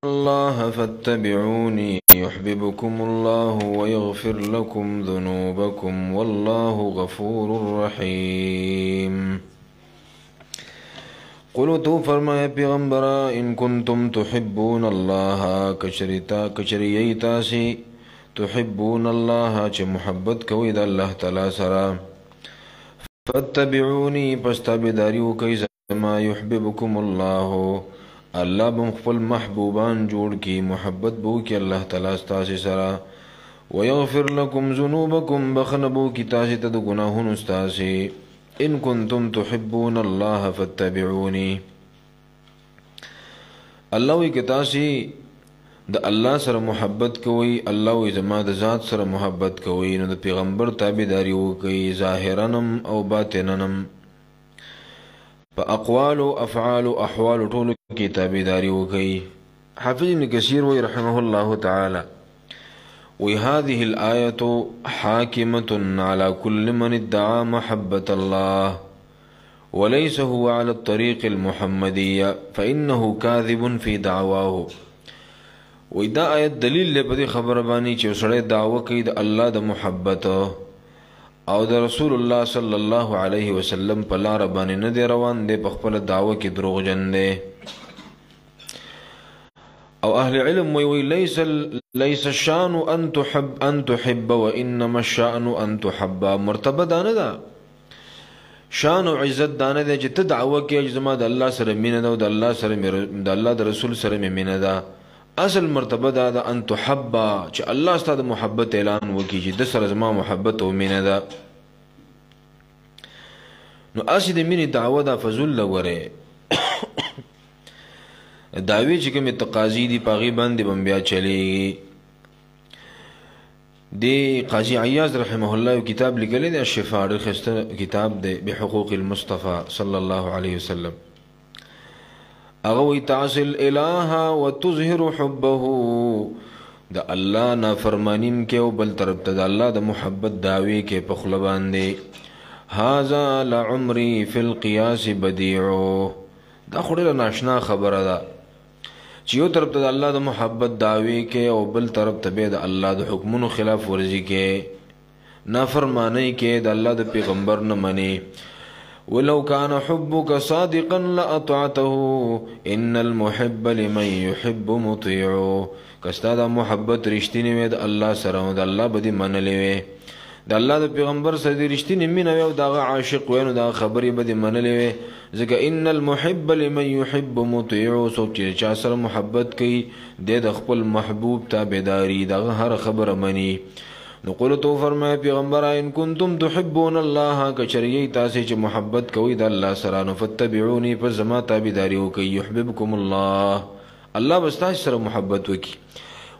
الله فاتبعوني يحببكم الله ويغفر لكم ذنوبكم والله غفور رحيم. قلوا تو فرمایا پیغمبرا ان کنتم تحبون الله کچریتا سی تحبون الله چه محبت کوي د الله تعالی سره فاتبعوني پس تابعداریو کوي زما يحببكم الله الله بم خپل محبوبان جوړ کی محبت بو کی الله تعالی ستاسو سره ويغفر لكم ذنوبكم بخنبو کی تاسو ته د ګناهونو ستاسو ان کنتم تحبون الله فاتبعوني الله وی کی تاسو د الله سره محبت کوي الله وی زما د ذات سره محبت کوي نو د پیغمبر تابعداري وکي ظاهرنم او باطننم فاقوال افعال احوال طول کی تابعداري وکي. حافظ ابن كثير وی رحمه الله تعالى وهذه الآية حاكمة على كل من ادعى محبة الله وليس هو على الطريق المحمدية فإنه كاذب في دعواه. وإذا آية دليل لبدي خبر باني چې سړی دعوه کوي د الله د محبت او د رسول الله صلی الله علیه وسلم په لار باندې نه دی روان دی په خپل دعوه کې دروغجن دی. او اهل علم وی ليس الشان ان تحب وانما الشان ان تحب. مرتبه دانه ده شان او عزت دانه ده چې ته دعوه کې زما د الله سره مینه ده او د الله سره د الله د رسول سره مینه ده. اصل مرتبه ده ان تحب چې الله ستاسو محبت اعلان وکړي چې د سره زما محبت او مینه ده. نو اسی د مینې دعوه ده فضل لوره دعوی چې کوم تقاضی دی پاغي باندې بم بیا چلی دی. قاضی عیاض رحمه الله کتاب لیکلی دی الشفاء خسته کتاب دی بحقوق المصطفى صلی الله علیه وسلم. اغوی تعصل الہ وتظهر حبه د الله نافرمانیم کې او بل طرف ته د الله د محبت دعوی کې په خله باندې. هذا لعمري في القياس بديع. دا خوري ناشنا خبره ده چې یو طرف ته د الله د محبت دعوی کې او بل طرف ته به د الله د حکمونو خلاف ورزي کې نافرمانی کې د الله د پیغمبر نه منی. ولو كان حبك صادقا لأطعته ان المحب لمن يحب مطيع. کستا د محبت رښتینی وي د الله سره او د الله بدی منلې وي د الله د پیغمبر سره رښتینی مینه وي او دغه عاشق وي نو دا خبرې بدی منلې وي ځکه ان المحب لمن يحب مطيع. څوک چې چا سره محبت کوي د خپل محبوب تابعداري دغه هر خبره مني. نو قلتو فرمایا پیغمبر ان کنتم تحبون الله کچریه تاسو چې محبت کوي د الله سره نو فتبعوني پس زما تابعداري وکي يحببكم الله الله بس تاسو سره محبت وکي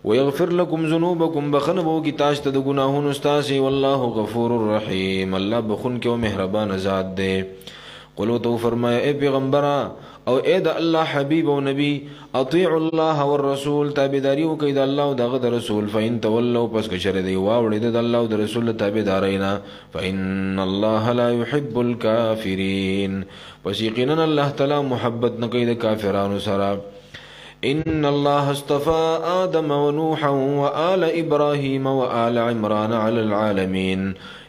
ويغفر لكم ذنوبكم بخنبو کی تاسو ته د ګناهونو تاسو والله غفور رحيم الله بخون کې او مهربان ذات دی. قلتو فرمایا اے پیغمبر او اے د الله حبیب او نبی اطیعوا الله والرسول تابعداري وکي د الله او د رسول. فإن تولوا پس کشر دی واوړي د الله او د رسول تابعدارینا فإن الله لا يحب الكافرين. پس یقینا الله تعالی محبت نه کوي د کافرانو سره. ان الله اصطفى آدم ونوحا وآل إبراهيم وآل عمران على العالمين.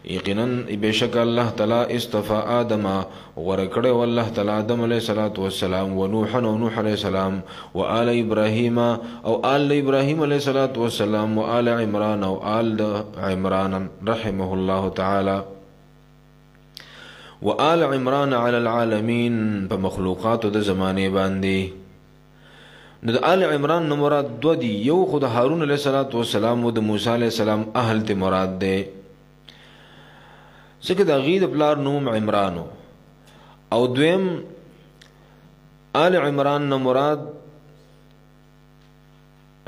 یقینا بشک الله تعالی اصطفى آدم ورکړه والله تعالی آدم علیہ الصلوۃ والسلام ونوحا ونوح علیہ السلام وآل ابراهيم او آل ابراهيم علیہ الصلوۃ والسلام وآل عمران او آل عمران رحمه الله تعالی وآل عمران على العالمين بمخلوقات د زمانه باندې. نو د آل عمران نو مراد دو دی یو خود هارون علیہ الصلوۃ والسلام او د موسی علیہ السلام اهل ته مراد ده ځکه د غید پلار نوم عمرانو او دویم آل عمران نو مراد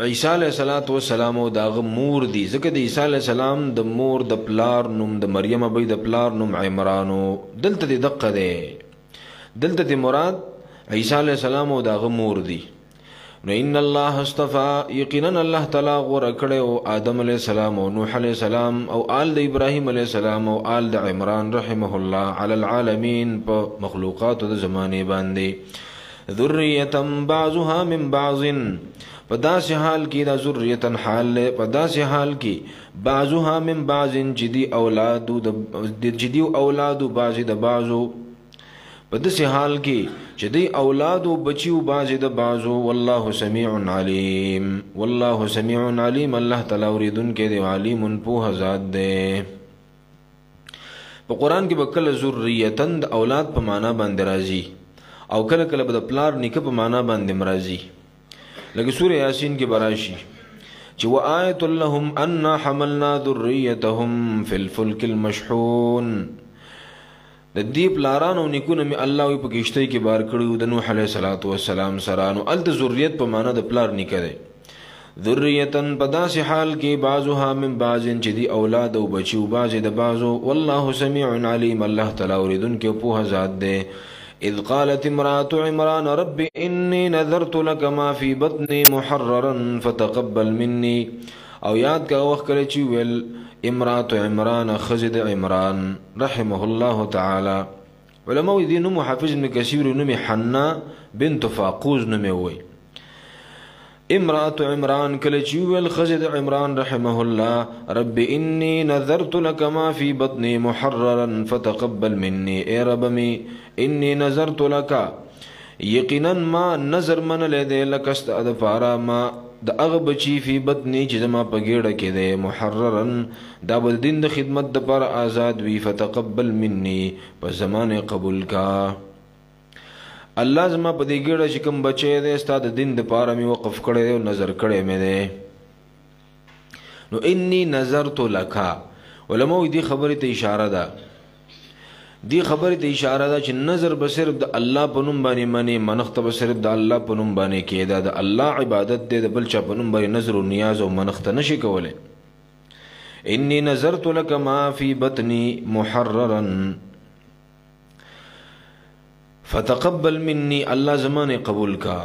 عیسی علیہ السلام او دغه مور دی ځکه د عیسی علیہ السلام د مور د پلار نوم د مریم ابي د پلار نوم عمرانو. دلته د دقه ده دلته مراد عیسی علیہ السلام او دغه مور دی. نو ان الله اصطفى یقینا الله تعالی غوړه کړو آدم علیہ السلام او نوح علیہ السلام او آل د ابراهیم علیہ السلام او آل د عمران رحمه الله علی العالمین په مخلوقات د زمانه باندې. ذریه بعضها من بعض په داسې حال کې دا ذریتن حال له په داسې حال کې بعضها من بعض چې دی اولادو بعضی د بعضو په داسې حال کې چې دی اولادو بچیو بعضی د بعضو والله سمیع علیم والله سمیع علیم الله تعالی اوریدونکی دی علیم پوه ذات دی په قران کې به کله ذریتن د اولاد په معنا باندې راځي او کله کله به د پلار نیکه په معنا باندې مرضی لکه سوره یاسین کې براشي چې وآیت لهم ان حملنا ذریتهم فی الفلک المشحون د دې پلارانو نیکونه می الله په کشته کې بار کړو د نوح علیه السلام سرانو ال د ذریت په معنا د پلار نیکه دی ذریتن په داسې حال کې بعضها من بعض چې دی اولاد او بچیو بعض د بعضو والله سمیع علیم الله تعالی اوریدونکی په ذات دی اذ قالت امرأة عمران رب إني نذرت لك ما في بطني محررا فتقبل مني او یاد کا وخت کله چې ویل امرأة عمران خزد عمران رحمه الله تعالى علماء دي نو حافظ ابن كثير نو حنا بنت فاقوز نو وي امرأة عمران کله چې ویل خزد عمران رحمه الله رب إني نذرت لك ما في بطني محررا فتقبل مني اي رب مي إني نذرت لك یقینا ما نظر من لیدے لکست ادفارا ما دا اغبچی فی بطنی چیز ما پگیڑا کی دے محررن دا بدین دا خدمت دا پر آزاد وی فتقبل منی پس زمان قبول کا اللہ زما پا دی گیڑا شکم بچے دے ستا دا دین دا پارا می وقف کڑے دے و نظر کڑے میں دے نو انی نظرتو لکا علماء دی خبری تا اشارہ دا دی خبر ته اشاره ده چې نظر به صرف د الله په نوم باندې منی منښت به صرف د الله په نوم باندې کېده د الله عبادت دی د بل چا په نوم باندې نظر او نیاز او منښت نشي کولای انی نظرت لك ما فی بطنی محررا فتقبل مني الله زمانه قبول کا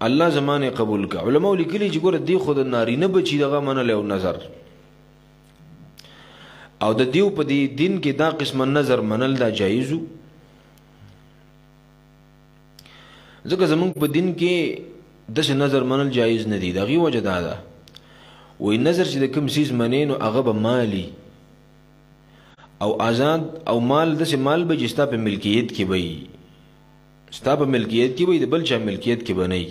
الله زمانه قبول کا علماء لیکلي چې ګور دی خود نارینه بچی دغه منل او نظر او د دیو په دی دین کې دا قسم نظر منل دا جایزو ځکه زمونږ په دین کې داسې نظر منل جایز نه دی دغه وجه دا ده وای نظر چې د کوم سیز منې نو هغه به مالی او آزاد او مال داسې مال به چې ستا په ملکیت کې وي ستا په ملکیت کې وي د بل چا ملکیت کې به نه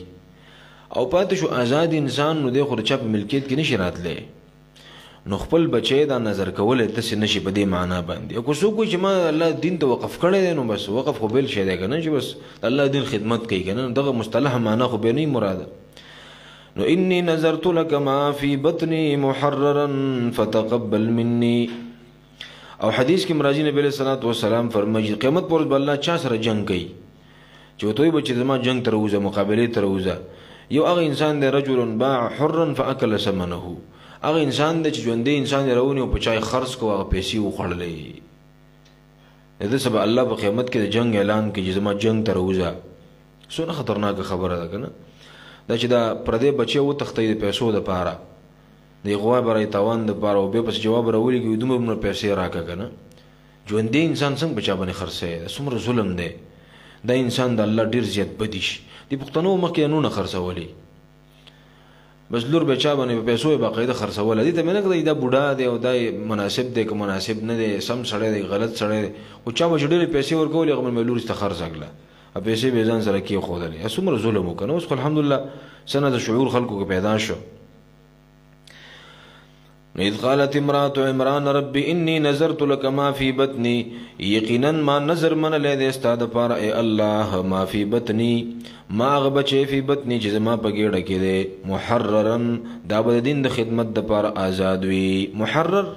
او پاتې شو آزاد انسان نو دی خو د چا په ملکیت کې نشي راتلی نو خپل بچی دا نظر کول داسې نشي په دې معنا باندې او که څوک وایي چې ما الله دین ته وقف کړی دی نو بس وقف خو بل شی دی که نه چې بس الله دین خدمت کوي که نه دغه مصطلح معنا خو بیا نه مراده نو انی نظرت لك ما فی بطنی محررا فتقبل مني او حدیث کې راځي نبی علیہ الصلوۃ والسلام فرمایي قیامت پر ورځ الله چا سره جنگ کوي چې وتوي بچی زما جنگ تر وځه مقابله تر وځه یو هغه انسان دی رجل باع حرا فاكل ثمنه هغه انسان د ژوندې انسان راونی او په چای خرڅ کو هغه پیسې وخړلې د سبا الله په قیامت کې د جنگ اعلان کوي چې زما جنگ تر وځه څونه خطرناک خبره ده کنه دا چې دا پردې بچي و تختې د پیسو د پاره دی غوا برای تاوان د پاره او به پس جواب راولي کې دومره پیسې راکا کنه ژوندې انسان څنګه بچا باندې خرڅه څومره ظلم دی دا انسان د الله ډیر زیات بدیش دی پښتنو مکه نه خرڅولي بس لور بچا باندې پیسو باقاعده خرڅول دي ته منه کړی دا بوډا دی او دا مناسب دی که مناسب نه دی سم سړی دی غلط سړی دی او چا به ډېرې پیسې ورکولې هغه مې لور ته خرڅ کړله پیسې به ځان سره کې خودلې څومره ظلم وکړ اوس الحمدلله سنه د شعور خلکو کې پیدا شو اذ قالت امرأة عمران رب انی نظرت لك ما فی بطنی یقینا ما نظر من لید استاد پار اے الله ما فی بطنی ما غبچه فی بطنی چې ما پګېړه کې ده محررا دا بد دین د خدمت د پار آزاد وی محرر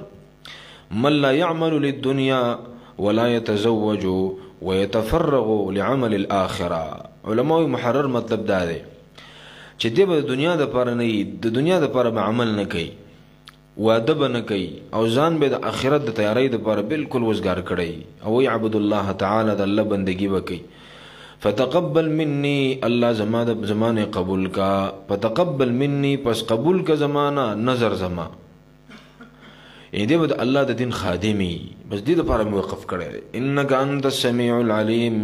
من لا يعمل للدنيا ولا يتزوج ويتفرغ لعمل الاخره علماء محرر مطلب دا ده چې د دنیا د پار نه د دنیا د پار عمل نه کوي واده به نه کوي او ځان به د آخرت د تیاری دپاره بالکل وزګار کړی او یعبد الله تعالی د الله بندگی وکړي فتقبل مني الله زما د زمانه قبول کا فتقبل مني پس قبول کا زمانہ نظر زما دې به الله د دین خادمي بس دې دپاره موقف کړی انک انت السميع العليم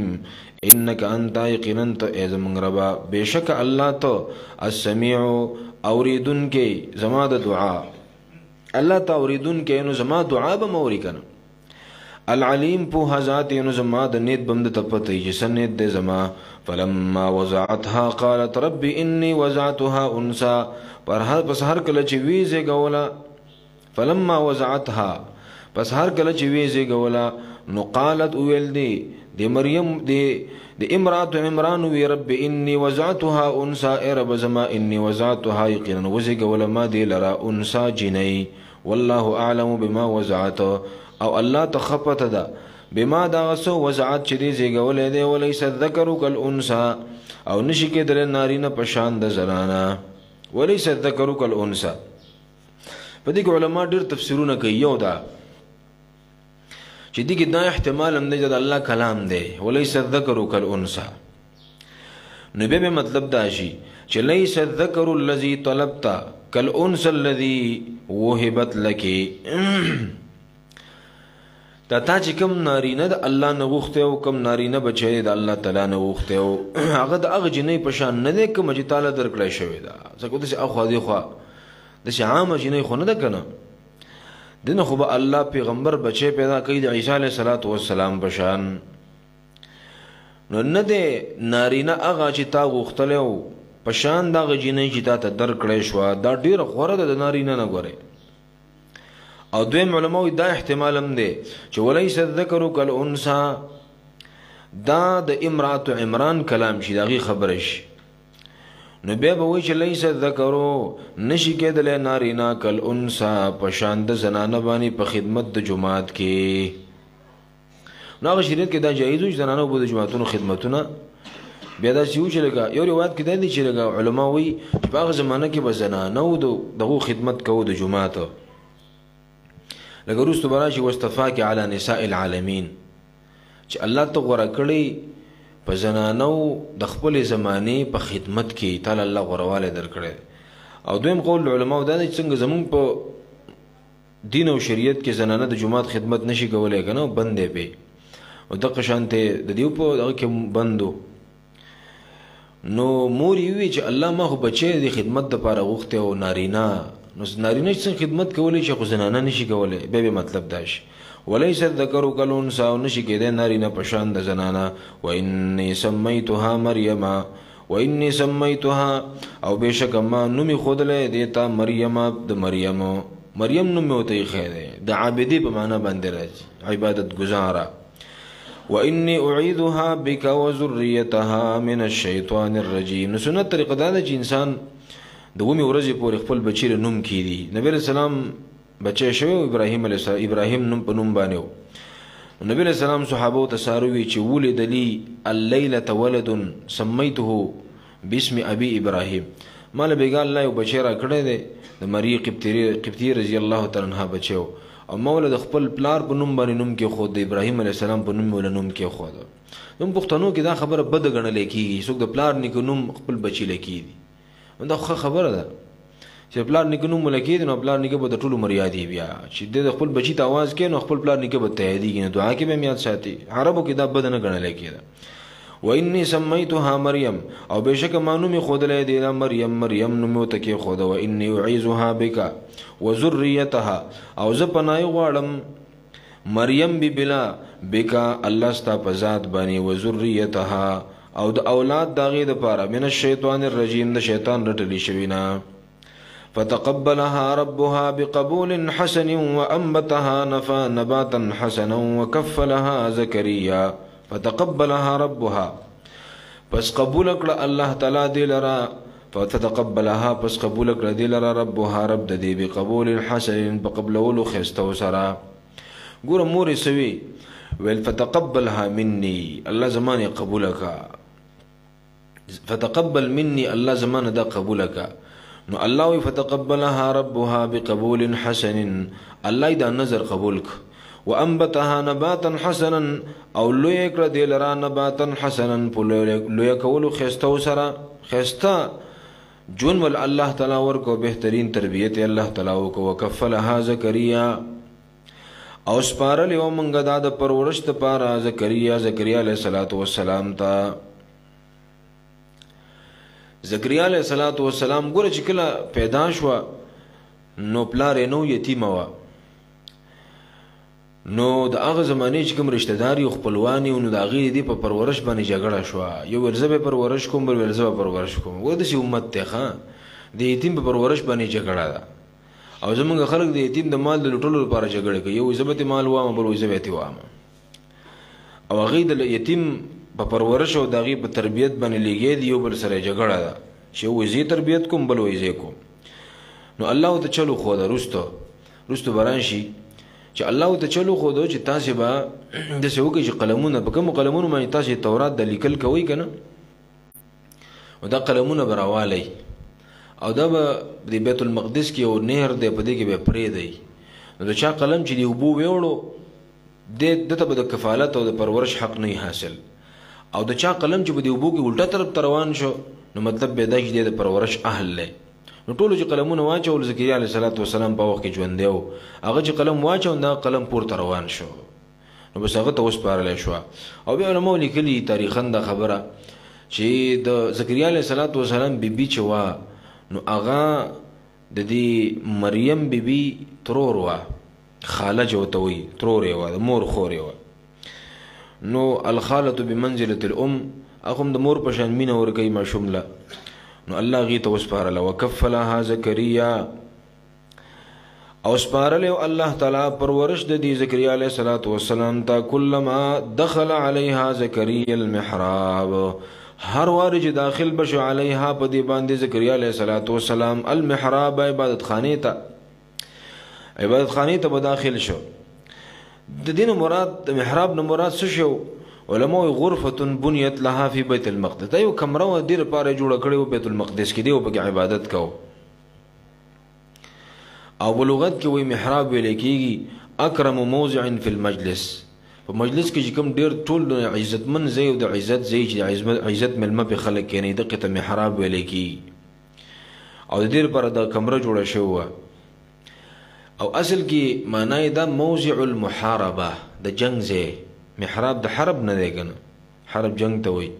انک انت یقینا ته زمونږ ربا بشک الله ته السميع اوریدن کې زما د دعا الله تا اوریدن کې نو زما دعا به موري کنه العلیم په ذات نو زما د نیت بند ته پته چې سنت د زما فلما وضعتها قالت رب اني وضعتها انثى پر هر پس هر کله چې ویزه غولا فلما وضعتها پس هر کله چې ویزه غولا نو قالت ویل دی د مریم د امرات عمران وی رب اني وضعتها انثى اے رب زما اني وضعتها یقینا وزه غولا ما دی لرا انثى جنئی والله اعلم بما وضعت او الله تخفت ده بما دا غسو وضعت چې دی زیګولې دی وليس الذکر کالانثى او نشی کېدل نارینه په شان د زنانا وليس الذکر کالانثى په دې کې علما ډېر تفسیرونه کوي یو دا چې دې کې دا احتمال هم دی چې الله کلام دی وليس الذکر کالانثى نو به مطلب دا شي چې ليس الذکر الذي طلبت کالانثى الذي وهبت لك تا چې کوم نارینه د الله نه غوښته او کوم نارینه بچی د الله تعالی نه غوښته او هغه د هغه جنې په شان نه دی کوم چې تعالی درکړی شوی دا ځکه داسې اخوا دی خوا داسې عامه جنې خو نه ده که نه دنه خو به الله پیغمبر بچی پیدا کوي د عیسی علیه السلام په شان نو نه دی نارینه هغه چې تا غوښتلی او په شان د هغه جنې چې تا ته درکړی شوه دا ډېره غوره ده د نارینه نه ګورئ او دویم علماء دا احتمال هم دی چې وليس الذکر کالانثى دا د امرات عمران کلام شي دغه خبره شي نو بیا به وایي چې ليس الذکر نشي کېدلی نارینه کالانثى په شان د زنانه باندې په خدمت د جماعت کې نو هغه شریعت کې دا جایز و چې زنانه به د جماعتونو خدمتونه بیا داسې و چې لکه یو روایت کې دا دی چې لکه علما وایي چې په هغه زمانه کې به زنانه دغو خدمت کوو د جماعت لکه وروسته به راشي واصطفاک علی نساء العالمین چې الله ته غوره کړی په زنانو د خپل زمانې په خدمت کې تعالی الله غوروالی درکړی او دویم قول علماو دا دی چې څنګه زمونږ په دین او شریعت کې زنانه د جماعت خدمت نشي کولی که نه بند دی پې او دغه شانتې د دیو په هغه کې بندو نو مور یې وویل چې الله ما خو بچی د خدمت دپاره غوښتی او نارینه نو نارینه چې څنګه خدمت کولی شي خو زنانه نشي کولی بیا مطلب دا شي وليس الذکر کالانثى او نشي کېدی نارینه په شان د زنانه واني سمیتها مریم واني سمیتها او بېشکه ما نوم یې ښودلی دی ته مریم د مریم نوم مې ورته ایښی دی د عابدې په معنا باندې راځي عبادت ګزاره واني اعيذها بك وذريتها من الشيطان الرجيم نو سنت طریقه دا ده چې انسان د اومې ورځې پورې خپل بچی له نوم کیدي نبی علیه السلام بچی شوی ابراهیم علیه السلام ابراهیم نوم په نوم باندې و نبی علیه السلام صحابو ته ساروي چې ولد لي الليله ولد سمیته باسم ابي ابراهیم مال بیګا الله یو بچی را کړی دی د مری قبطی رضی الله تعالی عنها بچو او مولا د خپل پلار په نوم باندې نوم کې خود د ابراهیم علیه السلام په نوم ولا نوم کې خود نوم پښتنو کې دا خبره بد غنل کیږي څوک د پلار نیکو نوم خپل بچی لکی دا خو خبره ده چې پلار نیکه نوم ولکې نو پلار نیکه به د ټولو مریادي بیا چې د خپل بچی ته आवाज کوي نو خپل پلار نیکه به تهدیږي نو دعا کې به میاد ساتي عربو کې دا بد نه غنل کېده واني سميتها مريم او بشک ما نوم خودلې دی مریم نوم ته کې خود او اني اعيذها بك وذريتها او ز پناه غواړم مریم بلا بك الله ستا په ذات باندې وذريتها او د اولاد داغه د پاره من الشیطان الرجیم د شیطان رټلی شوینا فتقبلها ربها بقبول حسن وانبتها نباتا حسنا وكفلها زكريا فتقبلها ربها پس قبول کړه الله تعالی دې لرا فتقبلها پس قبول کړه دې لرا ربها رب دې بقبول حسن بقبلولو خستو سرا ګور مور سوي ویل فتقبلها مني الله زمانه قبولک فتقبل مني الله زمانه دا قبولک نو الله فتقبلها ربها بقبول حسن الله دا نظر قبولک وانبتها نباتا حسنا او لوی کړه دې لرا نباتا حسنا لوی کولو خستو سرا خستا جون ول الله تعالی ورکو بهترین تربیت الله تعالی وکو وکفلها زکریا او سپارل یو منګه دا د پرورش ته پاره زکریا علیه السلام ته زکریا علیه السلام ګوره چې کله پیدا شوه نو پلار یې نو یتیمه وه، نو د هغه زمانې چې کوم رشته دار یو خپلوان یو، نو د هغې دې په پرورش باندې جګړه شوه. یو ویل زه به پرورش کوم، بل ویل زه به پرورش کوم. ګوره داسې امت دی ښه، د یتیم په پرورش باندې جګړه ده. او زمونږ خلک د یتیم د مال د لوټلو لپاره جګړه کوي، یو زه به مال وامه، بل وایي زه به وامه. او هغې د یتیم په پرورش او د هغې په تربیت باندې لګیا دي، یو بل سره جګړه ده چې یو وایي زه تربیت کوم، بل وایي زه کوم. نو الله ورته چلو ښوده، رستو به راشي چې الله ورته چلو ښوده چې تاسې به داسې وکړئ چې قلمونه په کومو قلمونو باندې تاسې تورات د لیکل کوئ که نه، او دا قلمونه به راوالی او دا به د بیت المقدس کې یو نهر دی، په دې کې به پرېږدئ. نو د چا قلم چې د اوبو ویوړو دته به د کفالت او د پرورش حق نه حاصل، او د چا قلم چې به د اوبو کې الټه طرف ته روان شو نو مطلب به دا چې دی د پرورش اهل دی. نو ټولو چې قلمونه واچول، زکریا علیه السلام په وخت کې ژوندی و، هغه چې قلم واچو دا قلم پورته روان شو، نو بس هغه ته وسپارلی شوه. او بیا علماو لیکلي تاریخا دا خبره چې د زکریا علیه السلام بیبي چې وه نو هغه د دې مریم بیبي ترور وه، خاله چې ورته وایي، ترور یې وه، د مور خور یې وه. نو الخالة بمنزلة الام، هغه هم د مور په شان مینه ورکوي ماشوم له. نو الله هغې ته وسپارله، وکفلها زکریا، او سپارلی الله تعالی پرورش د دې زکریا علیه السلام ته. کلما دخل علیها زکریا المحراب، هر واری چې داخل بشو علیها په دې باندې زکریا علیه السلام المحراب عبادت خانې ته به داخل شو. د دې نه مراد د محراب نه مراد څه شو؟ علماء غرفة بنیت لها فی بیت المقدس، دا یو کمره و دې لپاره جوړه کړې و بیت المقدس کې، دی و پکې عبادت کو. او بلغت کې وایي محراب ویل کېږي اکرم موضع فی المجلس، په مجلس کې چې کوم ډېر ټول عزتمن ځای او د عزت ځای چې عزت مېلمه پې خلک کښېني، دغې ته محراب ویلی کېږي. او د دې لپاره دا کمره جوړه شوې وه. او اصل کې معنی دا موضع المحاربه، د جنګ ځای. محراب د حرب نه دی که نه، حرب جنګ ته وایي.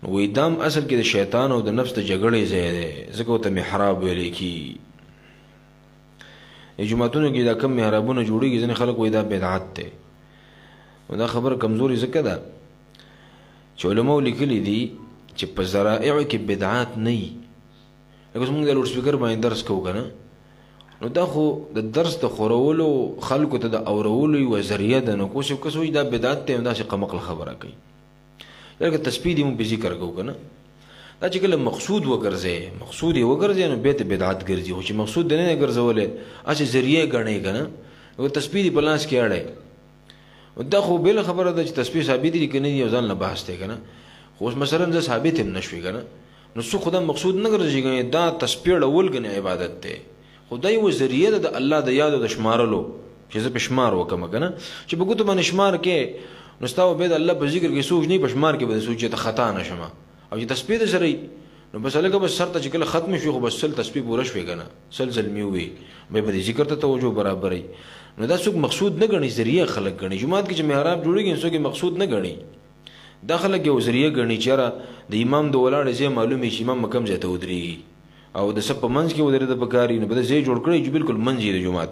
نو وایي دا هم اصل کې د شیطان او د نفس د جګړې ځای دی، ځکه ورته محراب ویلی کېږي. جوماتونو کې دا کم محرابونه جوړېږي، ځینې خلک وایي دا بدعت دی. دا خبر کمزوري ځکه ده چې علماو لیکلي دي چې په ذرائعو کې بدعات نه وي. لکه زمونږ د لوډ سپیکر باندې درس کوو که نه، نو دا خو د درس د خورولو خلکو ته د اورولو یوه ذریعه ده. نو کوس یو کس وایي دا بدعت دی، داسې قمقل خبره کوي. لکه تسبیح دې مونږ پې ذکر کوو که نه، دا چې کله مقصود وګرځي نو بیا ته بدعت ګرځي. خو چې مقصود دې نه ګرځولی، هسې ذریعه ګڼې که نه، تسبیح دې په لاس کې اړی. دا خو بل خبره ده چې تسبیح ثابت دي که نه دي، یو ځان له بحث دی که نه. خو اوس مثلا زه ثابت هم نه شوي که نه، نو څوک خو دا مقصود نه ګرځي، دا تسبیح ډول ګڼې عبادت دی. خو دا یوه ذریعه ده د الله د یادو د شمارلو، چې زه په شمار وکړم که نه، چې په ګوتو باندې شمار کې نو ستا به د الله په ذکر کې سوچ نه، په شمار کې به سوچ چې ته خطا نه شمه. او چې تسبیح د سره نو بس هلکه بس سر ته چې کله ختم شوي، خو بس سل تسبیح پوره شوې که نه، سل زلمي ووي، بیا به دې ذکر ته توجه برابرئ. نو دا څوک مقصود نه ګڼي، ذریعه خلک ګڼي. جومات کې چې محراب جوړېږي څوک مقصود نه ګڼي، دا خلک یو ذریعه ګڼي چې یاره د امام د ولاړې ځای معلوم وي چې امام به کوم ځای ته ودرېږي، او د صف په منځ کې ودرېده پکار وي. نو به دا ځای جوړ کړی چې بلکل منځ یې د جومات،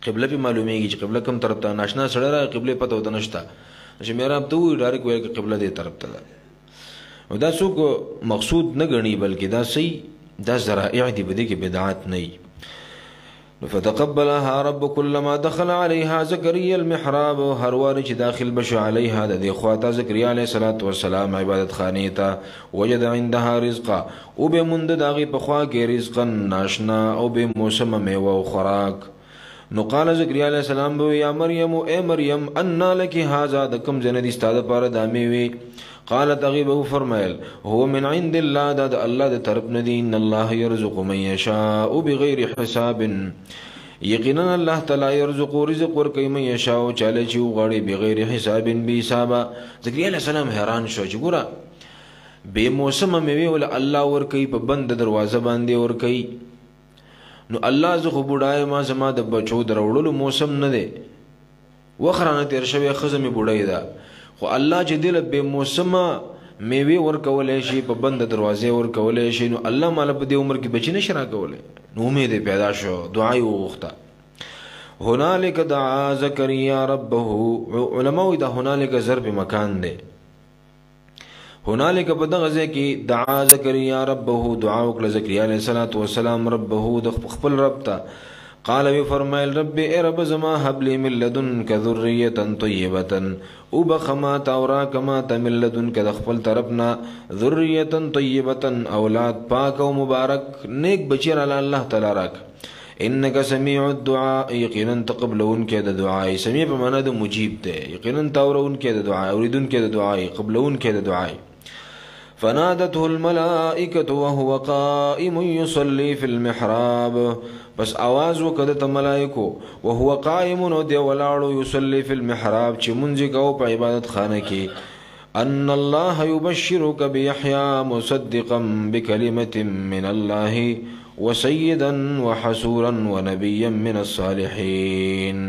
قبله پې معلومېږي چې قبله کوم طرف ته. ناشنا سړی راغی قبلې پته ورته نشته، چې محراب ته ووایي ډایرکټ وایي که قبله دې طرف ته ده. او دا څوک مقصود نه ګڼي، بلکې دا صحیح، دا ذرائع دي، په دې کې بدعات نه وي. فتقبلها رب كلما دخل عليها زكريا المحراب، هر واری چې داخل بشو علیها د دې خواته زکریا علیه السلام عبادت خانې ته، وجد عندها رزقا، او به مند د هغې په خوا کې رزقا ناشنا او بې موسمه میوه او خوراک. نو قال زکریا علیه السلام به یا مریم، اے مریم، انا لکی هذا، د کوم ځای نه دي ستا دپاره دا میوې؟ قالت هغې به وفرمیل هو من عند الله، دا د الله د طرف نه دي. ان الله یرزق من یشاء بغیر حساب، یقینا الله تعالی یرزق رزق ورکوي من یشاء چاله چې وغواړي بغیر حساب بې حسابه. زکریا علیه السلام حیران شو چې ګوره بې موسمه میوې وله الله ورکوي، په بند دروازه باندې ورکوي. نو الله زه خو بوډا یم، زما د بچو د راوړلو موسم نه دی، وخت رانه تېر شوی، ښځه مې بوډۍ ده، خو الله چې دې له بې موسمه میوه ورکولای شي په بند دروازې ورکولای شي نو الله مال په دې عمر کې بچی نشي راکولای نو امید پیدا شو دعا یې وغوښته هنالک دعا زکریا ربه علماء دا هنالک ضرب مکان دی هنالک په دغه ځای کې دعا زکریا ربه دعا وکړه زکریا علیه السلام ربه د خپل رب ته قال وی فرمایل رب ای رب زما هب لی من لدنک ذریه طیبه او بخما تورا کما تمن لدنک د خپل طرفنا ذریه طیبه اولاد پاک او مبارک نیک بچی را الله تعالی راک انک سمیع الدعاء یقینا تقبلون کې د دعای سمیع په معنا د مجیب ده یقینا تاورون کې د دعای اوریدون کې د دعای قبلون کې د دعای فنادته الملائکه وهو قائم يصلي في المحراب بس आवाज وکړه ته ملائکو وهو قائم نو دی ولاړو يصلي في المحراب چې مونږ کو په عبادت خانه کې ان الله يبشرك بيحيى مصدقا بكلمه من الله وسيدا وحسورا ونبيا من الصالحين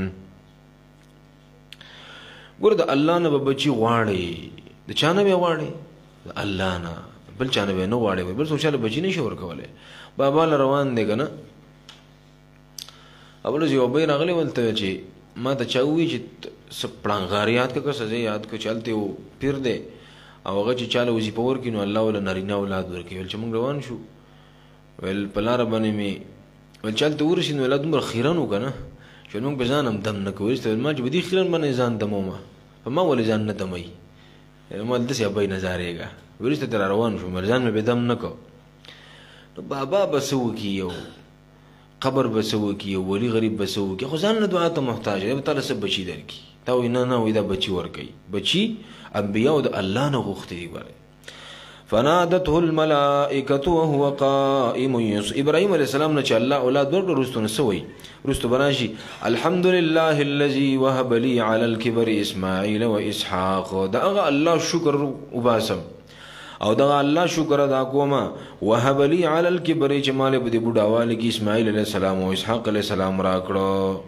ګور د الله نه بچي غواړي د چانه به غواړي الله نه بل چانه به نه غواړي بل سوچاله بچي نشي ورکوله بابا روان دی کنه اول جو به راغلی ولته چې ما ته چاوي چې سپړنګاریات کا سزا یاد کو چلته و پیر دی او هغه چې چاله وزي پور کینو الله ولا نارینه اولاد ورکي ول چې موږ روان شو ول پلار باندې می ول چلته ورشین ولادم خیرانو کنه چې موږ بزانم دم نه کوي چې ما چې بدی خیران باندې ځان دمومه فما ول ځان نه دمي ما د څه به نظارېګا ورسته تر روان شو مرزان مې بدم نه کو نو بابا بسو کیو قبر بسو کیو ولی غریب بسو کی خو ځان له دعا ته محتاج دی تعالی سب بچی درکی تا وینا نه وې دا بچی ورکی بچی انبیاء د الله نه غوښتي دي ګره فنادته الملائکه وهو قائم ابراهيم عليه السلام نه چې الله اولاد ورکړ رستونه سوی رستو بناشي الحمد لله الذي وهب لي على الكبر اسماعيل واسحاق دا الله شکر وباسم او دا الله شکر ادا کوما وهب لي على الكبر چې مال په دې بډاواله کې اسماعیل علیه السلام او اسحاق علیه السلام راکړو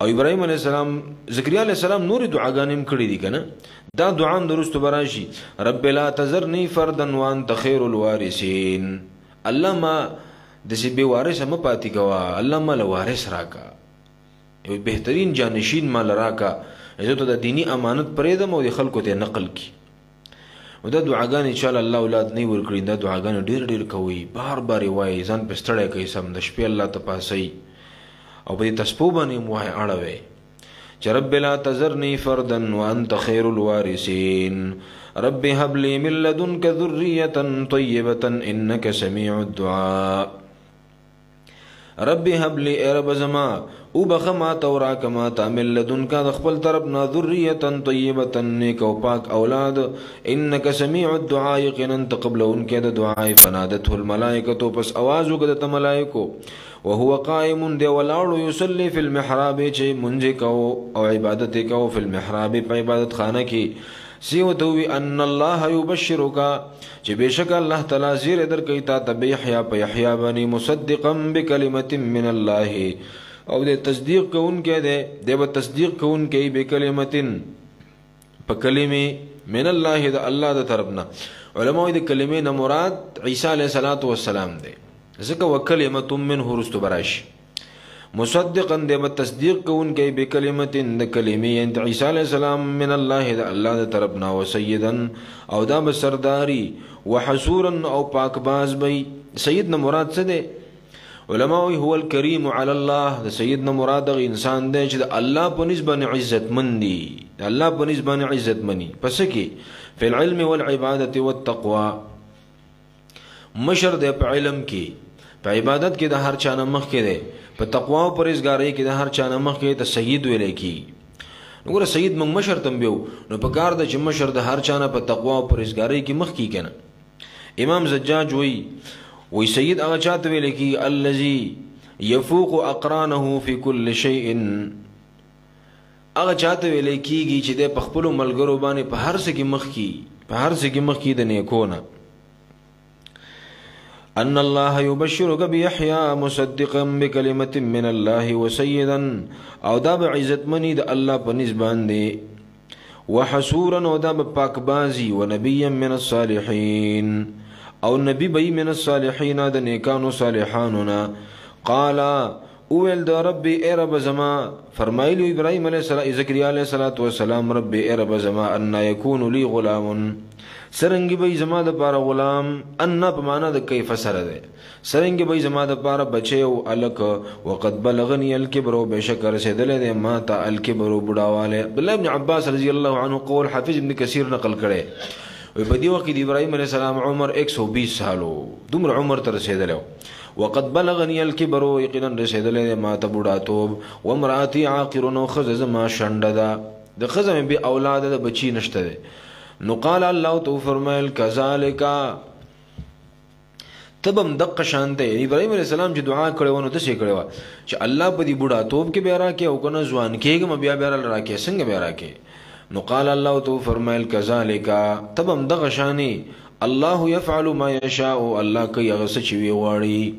او ابراهيم علیه السلام زکریا علیه السلام نور دعاګانې کړې دي کنه دا دعا درست براشي رب لا تذرني فردا وانت خير الوارثين الله ما د سی به وارث هم پاتې کوا الله ما له وارث راکا یو بهترین جانشین مال راکا عزت د دینی امانت پرېدم او د خلکو ته نقل کی او دا دعاګانې ان شاء الله اولاد نه ورکړي دا دعاګانې ډېر ډېر کوي بار بار وایي ځان په ستړی کوي سم د شپې الله ته پاسي او په تسبو باندې موه اړوي چې رب لا تذرني فردا وانت خير الوارثين رب هب لي من لدنك ذرية طيبة انك سميع الدعاء رب هب لي رب زما او بخما تورا کما تعمل لدنك د خپل طرف نا ذریه طیبه نیک او پاک اولاد انك سميع الدعاء یقینا تقبلون کې د دعای فنادته الملائکه پس आवाज وکړه ته ملائکو وهو قائم دی ولاړو يصلي في المحراب چې منځ کو او عبادت کو في المحراب په عبادت خانه کې سیوتوی ان الله يبشرك چې بشک الله تعالی زیر در کوي تا تبيحيا په يحيى بني مصدقا بكلمه من الله او د تصدیق کوونکې ده د تصدیق کوونکې به کلمتين په کلمې من الله د الله د طرفنا علماء د کلمې نه مراد عیسی علیه السلام ده ځکه وکلمه منه رست براش مصدقا د تصدیق کوونکې به کلمتين د کلمې انت عیسی علیه السلام من الله د الله د طرفنا وسيدا او دا بسرداری وحسورا او پاکباز به سیدنا مراد څه ده علماء هو الكريم على الله د سیدنا مراد انسان دی چې د الله په نسبت عزت مندي د الله په نسبت عزت مني پس کې په العلم والعباده والتقوى مشر د علم کې په عبادت کې د هر چا نه مخ کې دی په تقوا او پرهیزګاری کې د هر چا نه مخ کې ته سید ویل کی وګوره سید موږ مشر تم بیو نو په کار د چې مشر د هر چا نه په تقوا او پرهیزګاری کې مخ کې کنه امام زجاج وی سید هغه چاته ویل کی الذي يفوق اقرانه في كل شيء هغه چاته ویل کیږي چې د خپل ملګرو باندې په هر څه کې مخ کی په هر څه کې مخ کی د نیکونه ان الله يبشرك بيحيى مصدقا بكلمه من الله وسيدا او دا بعزت منی د الله په نسبت دی وحسورا او دا پاکبازی ونبیا من الصالحین او نبی بی من الصالحین دا نیکانو صالحانونا. قالا اویل دا ربی اے رب زما فرمایلی ابراہیم علیہ السلام زکریا علیہ السلام ربی اے رب زما انا یکون لی غلام سرنگی بی زما دا پارا غلام انا پمانا دا کیف سر دے سرنگی بی زما دا پارا بچے و علک وقد بلغنی الکبرو بے شکر سے دلے دے ماتا الکبرو بڑاوالے. عبداللہ ابن عباس رضی اللہ عنہ قول حافظ ابن کثیر نقل کرے بدی وقت ابراہیم علیہ السلام عمر 120 سالو دمر عمر تر سے دلے وقد بلغنی الکبرو یقینا رسید دلے ماتا بڑاتوب وامراتی عاقرون و خزز ما شنددا دا خزم بی اولاد دا بچی نشتا دے. نو قال اللہ تو فرمائل کذالکا تبم دق شانتے ابراہیم علیہ السلام چی دعا کرے ونو تسی کرے وا چی اللہ پا دی بڑا توب کے بیارا کے او کنا زوان کے گم بیا بیارا لرا کے سنگ بیارا کے. نو قال اللہ تو فرمائل کذالکا تبم دق شانی اللہ یفعل ما یشاء اللہ کئی اغس چوی واری.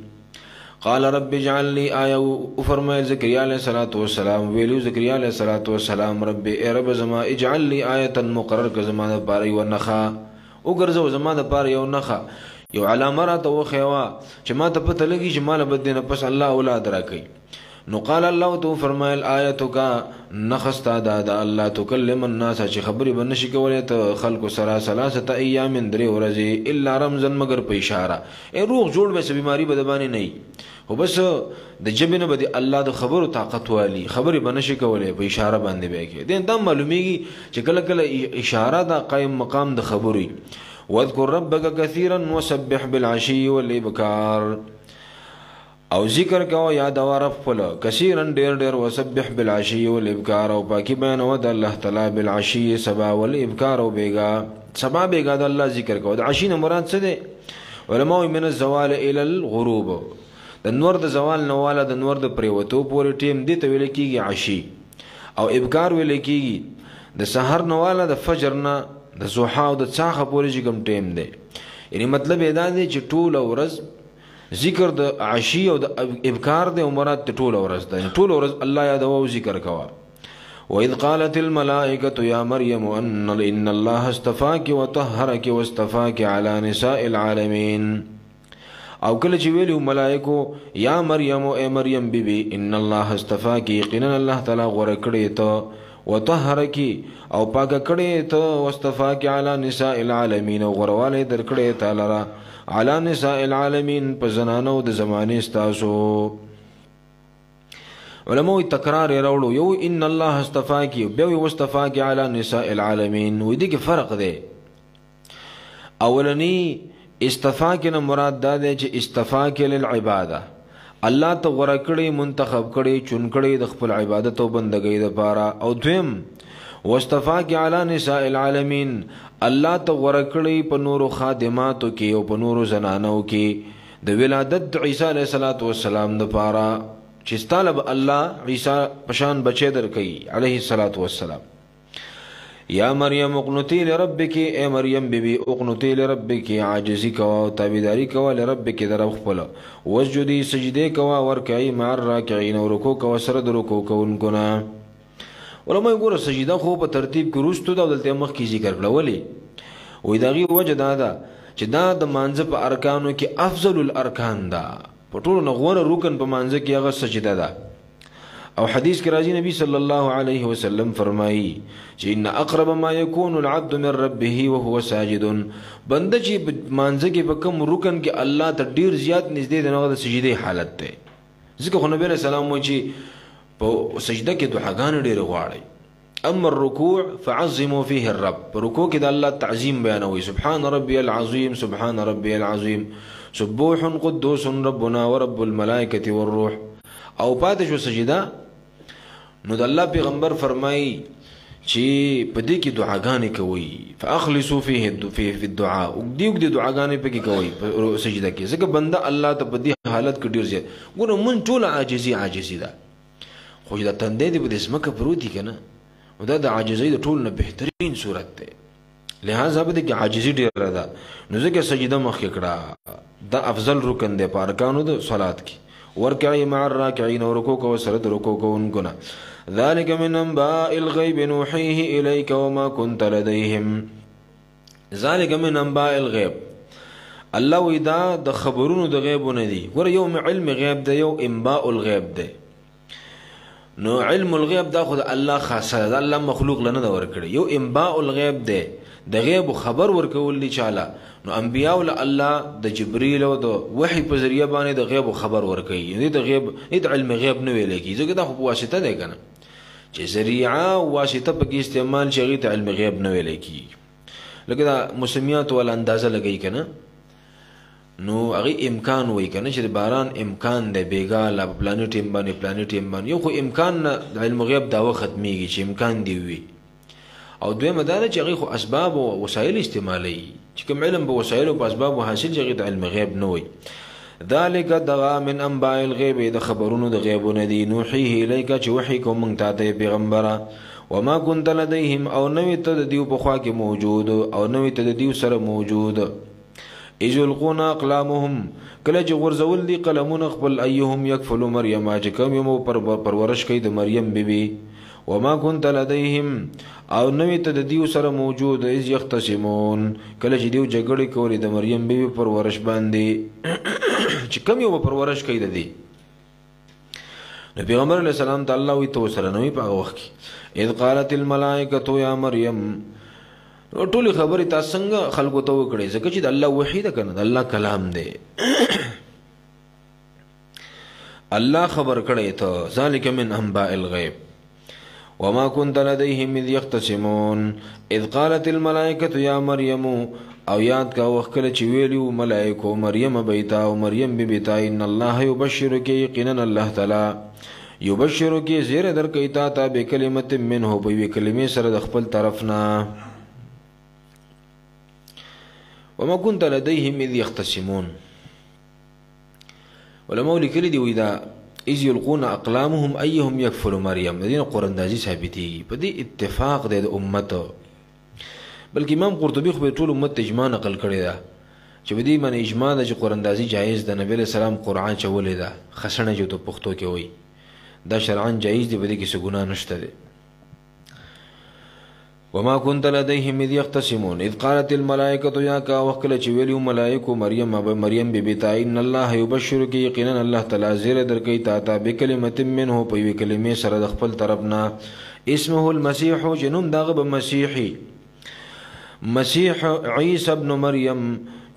قال رب اجعل لی آیا فرمائل زکریا علیہ السلام ویلو زکریا علیہ السلام رب اے رب زما اجعل لی آیتا مقرر کا زما دا پاری و نخا اگرزو زما دا پاری و نخا یو علامه را تو خیوا چې ما ته پته لګي چې مال بد نه پس الله اولاد راکړي. نو قال الله تو فرمایل آیتک نخستا دا الله تکلم الناس چې خبري بنشي کولای ته خلق سرا ثلاثه ایام درې ورځې الا رمزا مگر په اشاره ای روح جوړ به سه بیماری بدبانی نه هو بس د جبنه بده الله د خبرو طاقت والی خبري بنشي کولای په اشاره باندې به کې دین دا معلومیږي چې کله کله اشاره دا قائم مقام د خبري. واذكر ربك كثيرا وسبح بالعشي والابكار او ذکر کو یاد او رفل کثیرا ډیر ډیر وسبح بالعشي والابكار او پاکی بیان او د الله تعالی بالعشي سبا والابكار او بیگا سبا بیگا د الله ذکر کو. د عشی نه مراد څه ده؟ علماء من الزوال الى الغروب د نور د زوال نواله د نور د پریوتو پورې ټیم دی ته ویل کیږي عشی او ابکار ویل کیږي د سحر نواله د فجر نه د زوحا او د څاخه پورې چې کوم ټیم دی. یعنی مطلب دا دی چې ټول ورځ ذکر د عشی او د ابکار دی او مراد د ټول ورځ دی ټول ورځ الله یاد او ذکر کوا. وَإِذْ قَالَتِ الْمَلَائِكَةُ يَا مَرْيَمُ إِنَّ اللَّهَ اصْطَفَاكِ وَطَهَّرَكِ وَاصْطَفَاكِ عَلَى نِسَاءِ الْعَالَمِينَ او کله چې ویلو ملائکو یا مریم اے مریم بی بی ان الله اصطفاکی یقینا الله تعالی غوړه کړی ته وطهرکی او پاک کړی ته واصطفاکی علی نساء العالمین او غرواله در کړی ته لرا علی نساء العالمین په زنانو د زمانه استاسو. علماء تکرار راوړو یو ان الله اصطفاکی بیا واصطفاکی علی نساء العالمین و دې کې فرق دی. اولنی استفاق نه مراد دا دی چې استفاق للعباده الله ته غوړه کړی منتخب کړی چون کړی د خپل عبادت او بندګۍ لپاره. او دویم واستفاق علی نساء العالمین الله ته غوړه کړی په نورو خادماتو کې او په نورو زنانو کې د ولادت عیسی علیه السلام لپاره چې طالب الله عیسی پشان بچی درکې علیه السلام. یا مریم اقنتی لربک اے مریم بی بی اقنتی لربک عاجزی کوا و تابیداری کوا لربک در خپل وسجدی سجده کوا ورکعی مع الراکعین و رکوع کوا سره د رکوع کوونکو. علماء ګوره سجده خو په ترتیب کې وروستو دا دلته مخکې ذکر کړه ولې وې دغه وجه دا ده چې دا د مانځه په ارکانو کې افضل الارکان ده په ټولو نه غوره رکن په مانځه کې هغه سجده ده. او حدیث کې راځي نبی صلی الله علیه وسلم فرمایي چې ان اقرب ما يكون العبد من ربه وهو ساجد بنده چې مانځه کې په کوم رکن کې الله ته ډیر زیات نږدې دی نو د سجدي حالت ده. ځکه خو نبی رسول الله چې په سجده کې دعاګانې ډیر غواړي. اما الركوع فعظموا فيه الرب په رکوع کې د الله تعظیم بیانوي سبحان ربي العظیم سبحان ربي العظیم سبوح قدوس ربنا ورب الملائکه والروح. او پاتې شو سجده نو د الله پیغمبر فرمایي چې په دې کې دعاګانې کوي فاخلصوا فيه في الدعاء وګدي دعاګانې په کې کوي په سجده کې ځکه بنده الله ته په دې حالت کې ډیر زیات ګوره مون ټول عاجزي ده خو دا تندې دې په دې سمکه پروتي کنه او دا د عاجزۍ د ټول نه بهترین صورت ده لہذا به دې کې عاجزي ډیر ده نو ځکه سجده مخ کې کړه دا افضل رکن دی په ارکانو د صلات کې ورکعی مع الراکعین و رکوع کو سره د رکوع کوونکو نه. ذلك من انباء الغیب نوحیه الیک وما كنت لدیهم. ذلك من انباء الغیب، الله وی دا د خبرونو د غیب نه دی. ګوره یو علم غیب دی، یو انباء الغیب دی. نو علم الغیب دا خود الله خاصه ده، الله مخلوق لنه دا ورکړي. یو انباء الغیب دی، د غیب خبر ورکول دي چاله. نو انبیاء له الله د جبرئیل او د وحی په ذریعہ باندې د غیب خبر ورکوي. دې د غیب د علم غیب نه ویل کی، ځکه دا خو واسطه ده کنه، چې ذریعہ واسطه په کې استعمال شي ته علم غیب نه ویل کی. لکه دا موسمیات ول اندازه لګی کنه، نو هغه امکان وای کنه چې باران امکان دی بیګا لا پلانټ ټیم باندې پلانټ ټیم باندې، یو خو امکان نه د علم غیب دا ختميږي چې امکان دی وي. او دویمه دا چې هغه خو اسباب او وسایل استعمالي، چې کوم علم په وسایل او په اسباب حاصل چې د علم غیب نه وي. ذالک دغا من انباء الغیب، د خبرونو د غیبونه دی. نوحیه الیک چې وحی کوم مونږ ته پیغمبره. وما كنت لديهم، او نوی ته د دیو په خوا کې موجود، او نوی ته د دیو سره موجود. اذ يلقون اقلامهم، کله چې غورځول دي قلمونه خپل، ايهم يكفل مریم، چې کوم یو پرورش کوي د مریم بیبي. وما كنت لديهم، او نوی ته د دیو سره موجود. اذ يختصمون، کله چې دیو جګړه کوي د مریم بیبي پرورش باندې، چې کوم یو پرورش کوي د دی. نبی پیغمبر علیہ السلام ته الله وی تو سره نوی په وخت کې اذ قالت الملائکه یا مریم. ټول خبرې تاسو څنګه خلکو ته وکړي، ځکه چې د الله وحی ده کنه، د الله کلام دی. الله خبر کړی ته. ذالک من انباء الغیب وما كنت لديهم اذ يختصمون اذ قالت الملائکه یا مریم. او یاد کا وخت کله چې ویلو ملائکه مریم بیتا، او مریم بی بیتا، ان الله یبشرک، یقینا الله تعالی یبشرک زیر در کوي تا ته بکلمت منه، په وی کلمې سره د خپل طرفنا. وما كنت لديهم اذ يختصمون. علماء لیکلي دی ودا اذ يلقون اقلامهم ايهم يكفل مريم. دین قراندازي ثابتي په دې اتفاق د امت، بلکې امام قرطبي خو ټول امت اجماع نقل کړی دا چې په دې باندې اجماع ده چې قراندازي جایز ده. نبی له سلام قرآن چولې ده، خسنه جو ته پښتو کې وای دا شرعاً جایز دی، په دې کې څه ګناه نشته ده. وما كنت لديهم اذ يختصمون اذ قالت الملائکه یا کا وکله چې ویلو ملائکه مریم بی تا ان الله یبشرک، یقینا الله تعالی زیر درکې تا ته بکلمت منه، په وی کلمې سره د خپل طرفنا. اسمه المسيح، جنوم داغه به مسیحي، مسیح عیسی ابن مریم،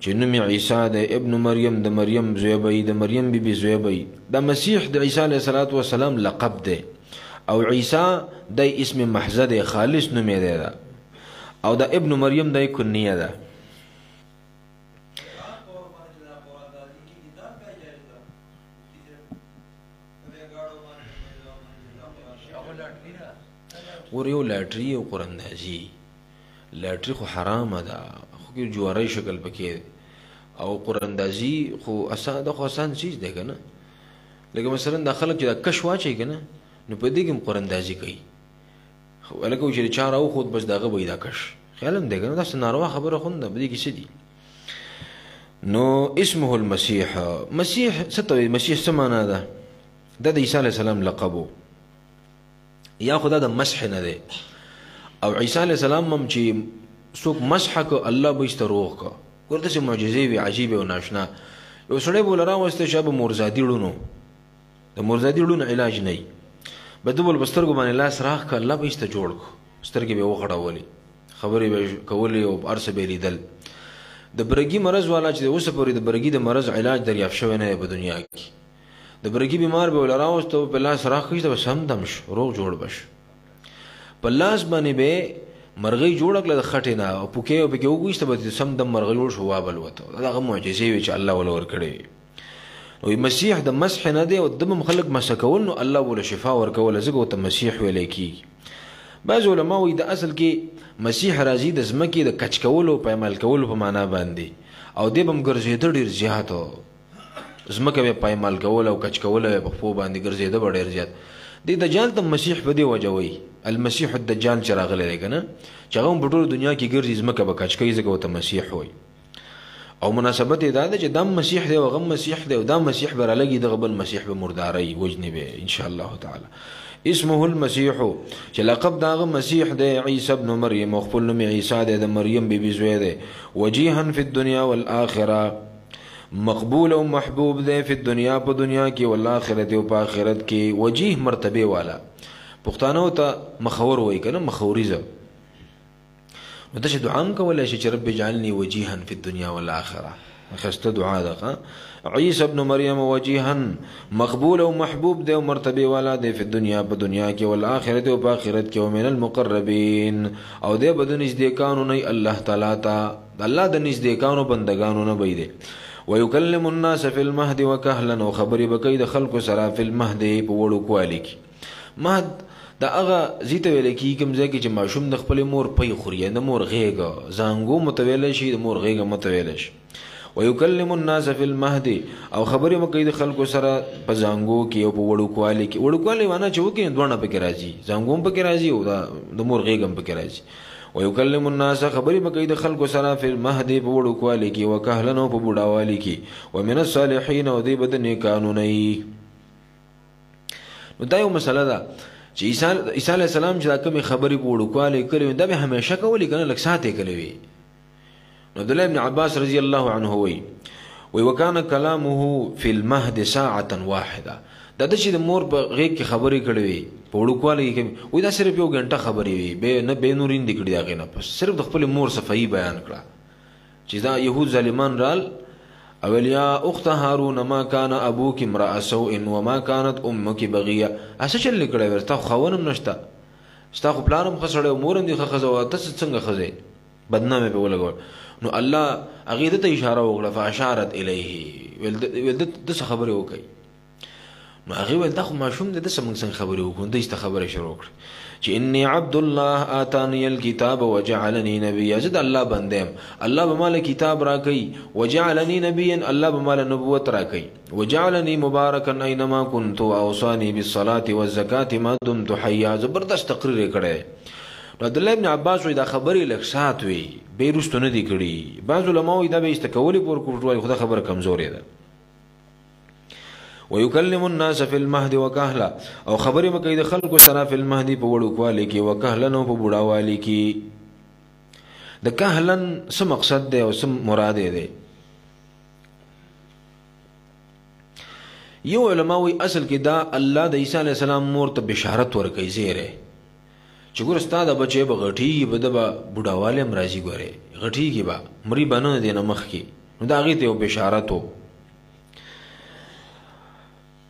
جنوم عیسی د ابن مریم، د مریم زوی، د مریم بی زوی. دا مسیح د عیسی علیه السلام لقب ده، او عیسی د اسم محض ده، خالص نوم یې ده، او د ابن مریم د کنیه ده. ور یو لاټري او قراندازي، لاټري خو حرامه ده، خو کې جواری شکل پکې، او قراندازي خو آسان چیز ده کنه. لکه مثلا د خلک چې د کش واچي کنه، نو په دې کې قراندازي کوي، خو الکه چې چار او خود بس دغه وای دا کش خیالم دی کنه، دا ناروا خبره خونده په دې کې څه دي. نو اسمه المسيح، مسیح ستوي، مسیح څه معنا ده؟ د عیسی علیه السلام لقب، یا خدا د مسح نه دی. او عیسی علیه السلام هم چې څوک مسح کو الله به استروغ کا، ورته څه معجزې وی عجیب او ناشنا. یو سړی بوله راوسته شابه مرزادي ړونو، د مرزادي ړونو علاج نه بدبل بسترګو باندې لاس راخ ک، الله به است جوړ کو، سترګې به وغړولې، خبرې به کولې او ارسه به لیدل. د برګي مرز والا چې اوس پورې د برګي د مرز علاج دریافت شوی نه په دنیا کې. د برګي بیمار به ولراوستو په لاس راخ کیږي ته سم دمش روغ جوړ بش، په لاس باندې به مرغۍ جوړ کړل د خټې نه، او پوکې او پکې وګويسته به سم دم مرغۍ جوړ شو وابل وته. دا معجزې وی چې الله ولور کړی. او مسیح د مسح نه دی، او د خلق مسکول، نو الله ول شفا ورکول، زګو ته مسیح ویل کی. بعض علماء وی د اصل کې مسیح راځي د زمکه د کچ کول او پایمال کول په معنا باندې، او د بم ګرځېد ډیر زیات، زمکه به پایمال کول او کچ کول په خو باندې ګرځېد ډیر زیات. د دجال ته مسیح په دی وجوي، المسيح الدجال چې راغلی دی کنه، چې هغه په ټول دنیا کې ګرځي زمکه به کچ کوي، زګو ته مسیح وای. او مناسبت دا ده چې دا مسیح دی او غم مسیح دی، او دا مسیح برالګي د غبل مسیح به مرداري وجنه به ان شاء الله تعالی. اسمه المسيح چې لقب داغه مسیح دی عیسی ابن مریم خپل نوم عیسی دی د مریم بیبي زوی دی وجیها فی الدنیا والآخره مقبول او محبوب دی په دنیا کې او آخرت او په آخرت کې وجیه مرتبه والا پښتانه ته مخور وای کنه مخوریزه نو ته دعا هم کولای شي چې رب اجعلني وجيها في الدنيا والآخرة خسته دعا ده عيسى ابن مريم وجيها مقبول او محبوب دی او مرتبه والا دی په دنیا کې او آخرت او په آخرت کې او من المقربين او دی بدن نزدېکانو نه الله تعالی ته الله د نزدېکانو بندگانو نه بيدي ويكلم الناس في المهد وكهلا او خبري بکید خلق سرا في المهد په وړو کوالي کې مهد دا هغه زیته ویل کی کوم ځای کې چې ماشوم د خپل مور پي خوري د مور غېګه زانګو متویل شي د مور غېګه متویل شي ويكلم الناس في المهد او خبرې مکې د خلکو سره په زانګو کې او په وړو کوالي کې وړو کوالي ونه چې وکړي دوه پکې راځي زانګو پکې راځي او د مور غېګم پکې راځي ويكلم الناس خبرې مکې د خلکو سره په المهد په وړو کوالي کې وکهلن او په بوډاوالي کې ومن الصالحين او دی بدن قانوني نو دا یو مسله ده چې عیسی علیه السلام چې دا کومې خبرې په وړوکوالي کړې دا به همیشه کولې که نه لږ ساعت یې کړی وي نو عبدالله ابن عباس رضی الله عنه وایي وکانه کلامه فی المهد ساعة واحده دا د چې د مور په غېږ کې خبرې کړې وي په وړوکوالي کې وایي دا صرف یو ګنټه خبرې وي نه بې نورین دې کړي د هغې نه پس صرف د خپلې مور صفایي بیان کړه چې دا یهود ظالمان رال اول یا اخت هارون ما كان ابوك امرأ سوء وما كانت امك بغيه اسه چل کړه ورته خوونم نشتا ستا خو پلانم خسړې مورم دي خزو تاسو څنګه خزې بدنامه په ولګول نو الله اغه ته اشاره وکړه فاشارت الیه ول د خبره وکي نو هغه ول دا خو ماشوم د څنګه خبره وکړه د است خبره شروع کړه چې انی عبد الله آتانی الكتاب وجعلنی نبیا زد الله بندم الله بمال کتاب را کوي وجعلنی نبیا الله بمال نبوت را کوي وجعلنی مبارکا اينما كنت واوصاني بالصلاه والزکاه ما دمت حیا زبردست تقریر کړي عبد الله ابن عباس وی دا خبرې لږ سات وی بیرستونه دي کړي بعض علماء دا به استکولی پور کوټوي خدای خبر کمزوري ده ويكلم الناس في المهد وكهلا او خبرې مکې د خلکو سره په المهد په وړو کوالي کې وکهلا نو په بوډاوالي کې د کهلن څه مقصد دی او څه مراد دی یو علماء وی اصل کې دا الله د عیسی علی السلام مور ته بشارت ورکړي زیره چې ګور استاد بچي بغټي بده بوډاواله مرضی ګوره غټي کې با مری بنو دي نه مخ کې نو دا غي ته بشارت وو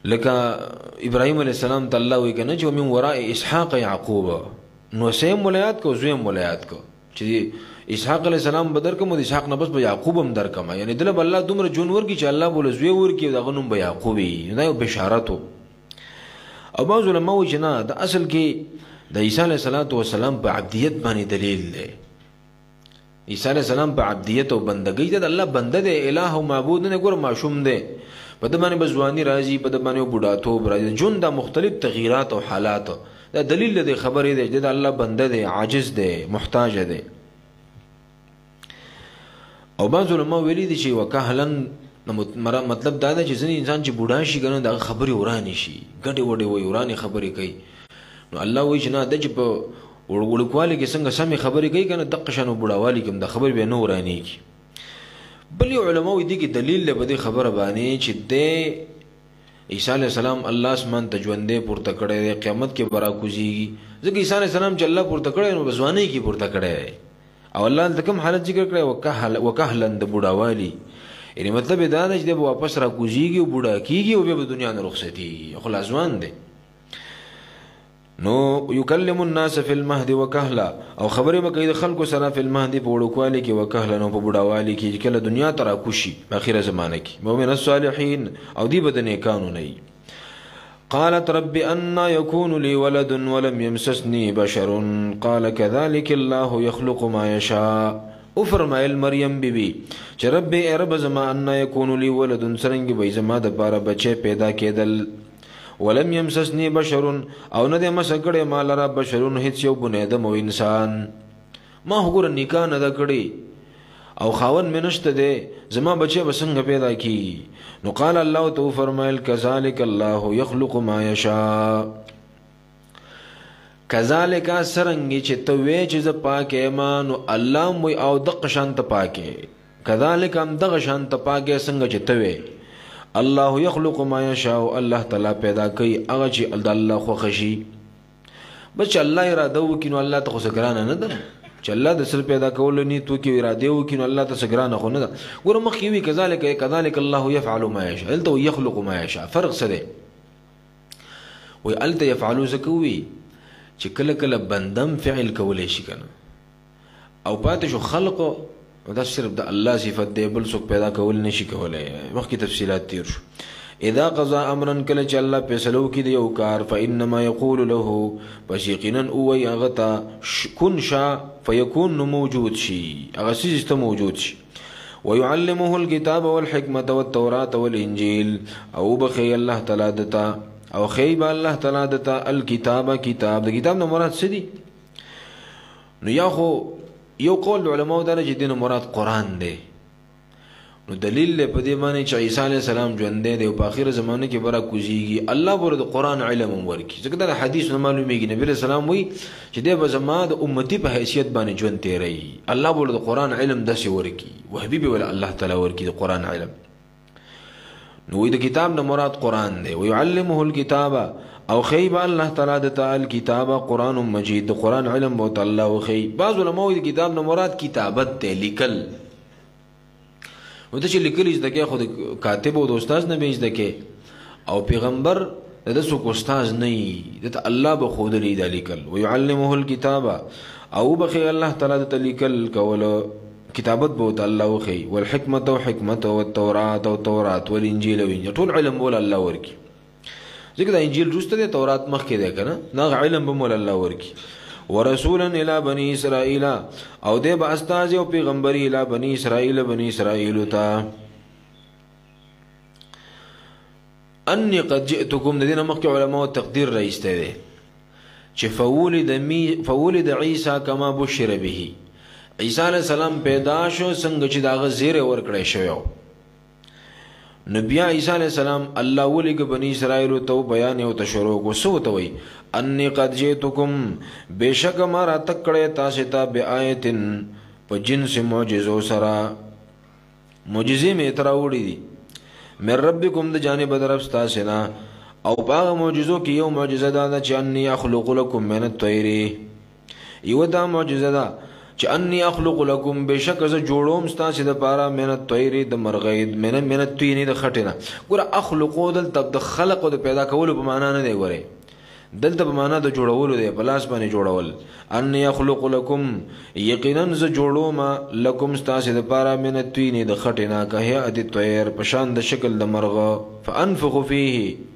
لکه ابراهيم عليه السلام ته الله وی کنه چې من وراء اسحاق يعقوب نو سیم ولایت کو زویم ولایت کو چې اسحاق عليه السلام بدر کوم د اسحاق نه بس به يعقوب هم در کما یعنی دله الله دومره جون ورکی چې الله بوله زوی ورکی دغه نوم به يعقوبي دا یو بشارت او بعض علماء وی چې نه د اصل کې د عیسی علیه السلام په عبدیت باندې دلیل دی عیسی علیه السلام په عبدیت او بندګۍ د الله بنده دی الہ او معبود نه ګور معصوم دی په د باندې بزوانی راځي په د باندې بوډاتوب راځي جون د مختلف تغییرات او حالات دا دلیل دی خبرې دی د الله بنده دی عاجز دی محتاج دی او بعض علماء ویلي دي چې وکهلن مطلب دا دی چې ځینې انسان چې بوډا شي کنه د خبرې ورانی شي ګډې وډې وي ورانی خبرې کوي نو الله وایي چې نه د چې په وړوکوالي کې څنګه سمې خبرې کوي کنه دقه شانو بوډاوالي کې د خبرې به نه ورانی کی بل یو علماء دي کې دلیل له بده خبره باندې چې د عیسی علی السلام الله اسمان ته ژوندې پورته کړي قیامت کې برا کوزيږي ځکه عیسی علی السلام چې الله پورته کړي نو بزوانی کې پورته کړي او الله د کوم حالت ذکر کړي وکهلن د بوډاوالي یعنی مطلب دا دی چې واپس را کوزيږي او بوډا کیږي او به دنیا نه رخصتي خلاص ځوان دی نو يكلم الناس في المهد وكهلا او خبرې مکې د خلکو سره په المهد په وړوکوالي کې وکهلا نو په بوډاوالي کې کله دنیا ته را کوشي په اخره زمانه کې مؤمن الصالحين او دی بدنه قانون نه قالت رب ان يكون لي ولد ولم يمسسني بشر قال كذلك الله يخلق ما يشاء او فرمایل مریم بیبي چې رب ای رب زما ان يكون لي ولد سرنګ به زما د بار بچي پیدا کېدل ولم يمسسني بشر او نه د مسکړې مال را بشرون هیڅ یو بنیادم او انسان ما وګور نکاح نه د کړي او خاون منشته دي زما بچي بسنګ پیدا کی نو قال الله تو فرمایل كذلك الله يخلق ما يشاء کذالک سرنګ چې ته وې چې ز پاکه ما نو الله مو او دغه شان ته پاکه کذالک هم دغه شان ته پاکه څنګه چې ته وې الله يخلق ما يشاء الله تعالی پیدا کوي هغه چې الله خو خشي بس الله اراده وکړي نو الله ته خو سګرانه نه ده چې الله د سر پیدا کول نه تو کې اراده وکړي نو الله ته سګرانه خو نه ده ګوره مخکې وی کذالک الله يفعل ما يشاء انت يخلق ما يشاء فرق څه دی وی الته يفعلوا زکوي چې کله کله بندم فعل کولای شي کنه او پاتې شو خلق دا صرف د الله صفت دی بل څوک پیدا کول نشي کولای مخکې تفصيلات تیر شو اذا قضى امرا کله چې الله فیصلو کې دی یو کار فانما يقول له پس یقینا او یغتا کن شا فیکون موجود شي هغه څه موجود شي ويعلمه الكتاب والحكمه والتوراة والانجيل او بخي الله تعالی دتا او خیب الله تعالی دتا الكتاب کتاب د کتاب نه مراد څه دی نو یا خو یو قول علماء دا چې دین مراد قران دی نو دلیل په دې باندې چې عیسی علی السلام ژوند دی او په اخر زمانه کې برا کوزيږي الله ورته قران علم ورکی ځکه دا حدیث نه معلومیږي نبی رسول الله وی چې د زما د امتی په حیثیت باندې ژوند تیری الله ورته قران علم داسې ورکی وحبیبي ول الله تعالی ورکی د قران علم نو د کتاب نه مراد قران دی ويعلمه الكتاب او خیب الله تعالی د تعالی کتاب قران مجید د قران علم او الله او خی بعض علماء د کتاب نه مراد کتابت ته لیکل وته چې لیکل دې کې خود کاتب او استاد نه بیچ دکې او پیغمبر د څوک استاد نه د الله به خود لري د لیکل ويعلمه الكتاب او بخي الله تعالی د لیکل کول کتابت بوت الله وخي والحکمت او حکمت او التوراة او تورات والانجیل او انجیل ټول علم بول الله ورکی ځکه دا انجیل روسته دی تورات مخکې دی کنه نه علم به مول الله ورکی ورسولا الى بني اسرائيل او دې به استاد او پیغمبري الى بني اسرائيل تا اني قد جئتكم الذين مخکې علماء تقدیر راځته دي چې فولد عيسى كما بشر به عیسی علیہ السلام پیدا شو څنګه چې داغه زیره ور کړی شو نبی عیسی علیہ السلام الله ولګ بنی اسرائیل ته بیان او تشروع کو سو ته وی انی قد جئتکم بشک ما را تکړه تاسو ته بیااتن په جنس معجزو سرا معجزې می تراوړي دي مې ربکم د جانب درف تاسو نه او په معجزو کې یو معجزه ده چې انی اخلق لكم من الطير یو دا معجزه ده چې انی اخلق لكم بشک ز جوړوم ستاسو د پاره من الطير د مرغید من الطين د خټنه ګور اخلقو د خلق او د پیدا کولو په معنا نه دی ګوره دلته په معنا د جوړولو دی پلاس باندې جوړول انی اخلق لكم یقینا ز جوړوم لكم ستاسو د پاره من الطين د خټنه که ادي طير په شان د شکل د مرغه فانفخ فيه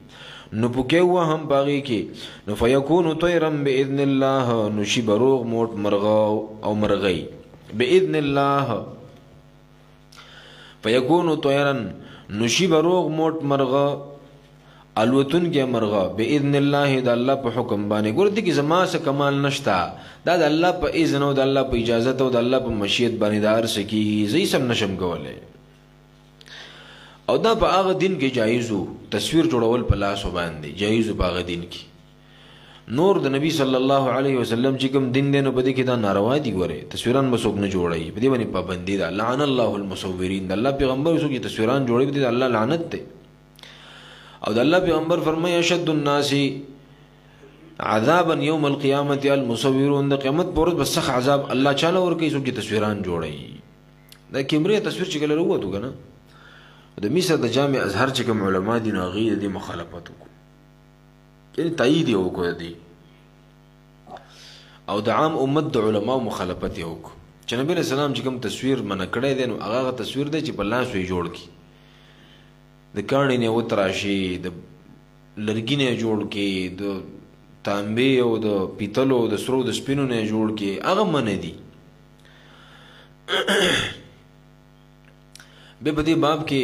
نو پوکیو هم باغی کې نو فیکون طیرا باذن الله نو شی بروغ موت مرغه او مرغی باذن الله فیکون طیرا نو شی بروغ موت مرغه الوتن کې مرغه باذن الله د الله په حکم باندې ګور دي کې زما څه کمال نشتا دا د الله په اذن او د الله په اجازه او د الله په مشیت باندې دار سکیږي زئی سم نشم کوله او دا په هغه دین کې جایزو تصویر جوړول په لاس باندې جایزو په هغه دین کې نور د نبی صلی الله علیه وسلم چې کوم دین دی نو په دې کې دا ناروا دي ګوره تصویران مسوک نه جوړي په دې باندې پابندي ده لعن الله المصورین الله پیغمبر سو کې تصویران جوړي په دې الله لعنت ده او د الله پیغمبر فرمایي اشد الناس عذابا يوم القيامه المصورون د قیامت پر ورځ بسخ عذاب الله چاله ور کوي سو کې تصویران جوړي دا کیمره تصویر چې کله وروته کنه د مصر د جامع ازهر چې کوم علما دي نو غي د مخالفت وکړي یعنی تایید یې وکړ دي او د عام امت د علما مخالفت یې وکړ چې نبی رسول الله چې کوم تصویر من کړی دی نو هغه تصویر دی چې په لاس وی جوړ کی د کاڼي نه وتراشي د لرګي نه جوړ کی د تانبې او د پیتلو د سرو د سپینو نه جوړ کی هغه من دي به په دې باب کې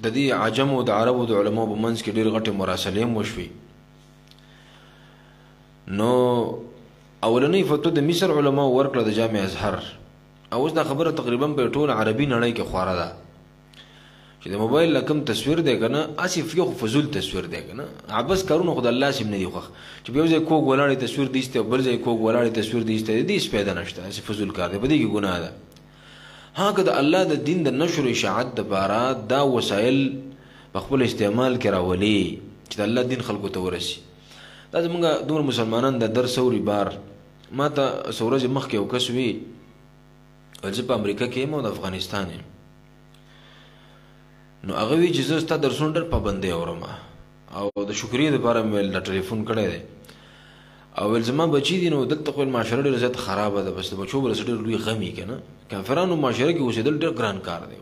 د دې عجم او د عربو د علماء په منځ کې ډېر غټه مراسلې مشوي نو اولنی فتوا د مصر علماء ورکړه د جامع ازهر او اوس دا خبره تقریبا په ټول عربي نړۍ کې خواره ده چې د موبایل لکم تصویر دی کنه اسف یو فزول تصویر دی کنه عبس کارونه خدای الله سیم نه دی خو چې په ځای کوګ ولاړې تصویر دیسته بل ځای کوګ ولاړې تصویر دیسته دې سپیدا نشته اسف فزول کار دی په دې کې ګناه ده. ها که د الله د دین د نشر اشاعت د بارا دا وسایل په خپل استعمال کې راولي چې د الله دین خلکو ته ورسي. دا زمونږ دومره مسلمانان د درس اوري بار ما ته سورج مخ کې یو کس وی چې په امریکا کې مو د افغانستان نو هغه وی چې زه ستاسو درسونه ډېر پابندي اورم او د شکرې لپاره مې د ټلیفون کړی دی او ول زما بچی دي نو دلته خو معاشره ډېر زیات خراب ده بس د بچو بل ډېر لوی غمی کنه کافرانو معاشره کې اوسېدل ډېر ګران کار دی.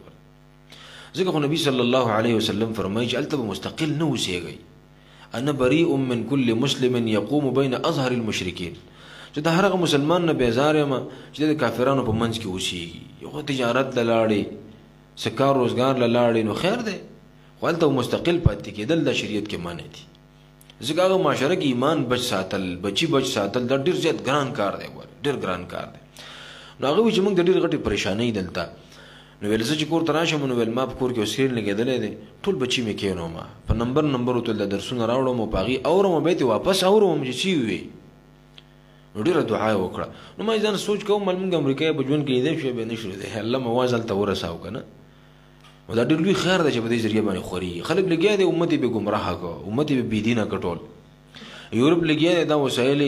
ځکه خو نبی صلی الله علیه وسلم فرمایي چې الته مستقل نه اوسېږي انا بریء من كل مسلم يقوم بين اظهر المشركين چې د هرغه مسلمان نه بیزار یم چې د کافرانو په منځ کې اوسېږي یو تجارت لاړې سکار روزګار لاړې نو خیر دی خو الته مستقل پاتې کېدل د شریعت کې معنی دي. ځکه هغه معاشره کې ایمان بچ ساتل بچي بچ ساتل دا ډېر زیات ګران کار دی ډېر ګران کار دی. نو هغه چې موږ د ډېر غټې پریشانۍ دلته نو ویل زه چې کور ته راشم نو ویل ما په کور کې اسکرین لګېدلی دی ټول بچي مې کېنوم په نمبر ورته د درسونه راوړم او په هغې اورم او بیا یې واپس اورم چې څه وي نو ډېره دعا یې وکړه. نو ما ځان سوچ کوم مونږ امریکا په ژوند کې لیدی شو بیا نه شو دی الله مواز هلته ورساو که نه نو دا ډېر لوی خیر دی چې په دې ذریعه باندې خوري خلک لګیا دی امت یې بې ګمراهه کړه امت یې بېدینه کړه ټول یورپ لګیا دی دا وسایل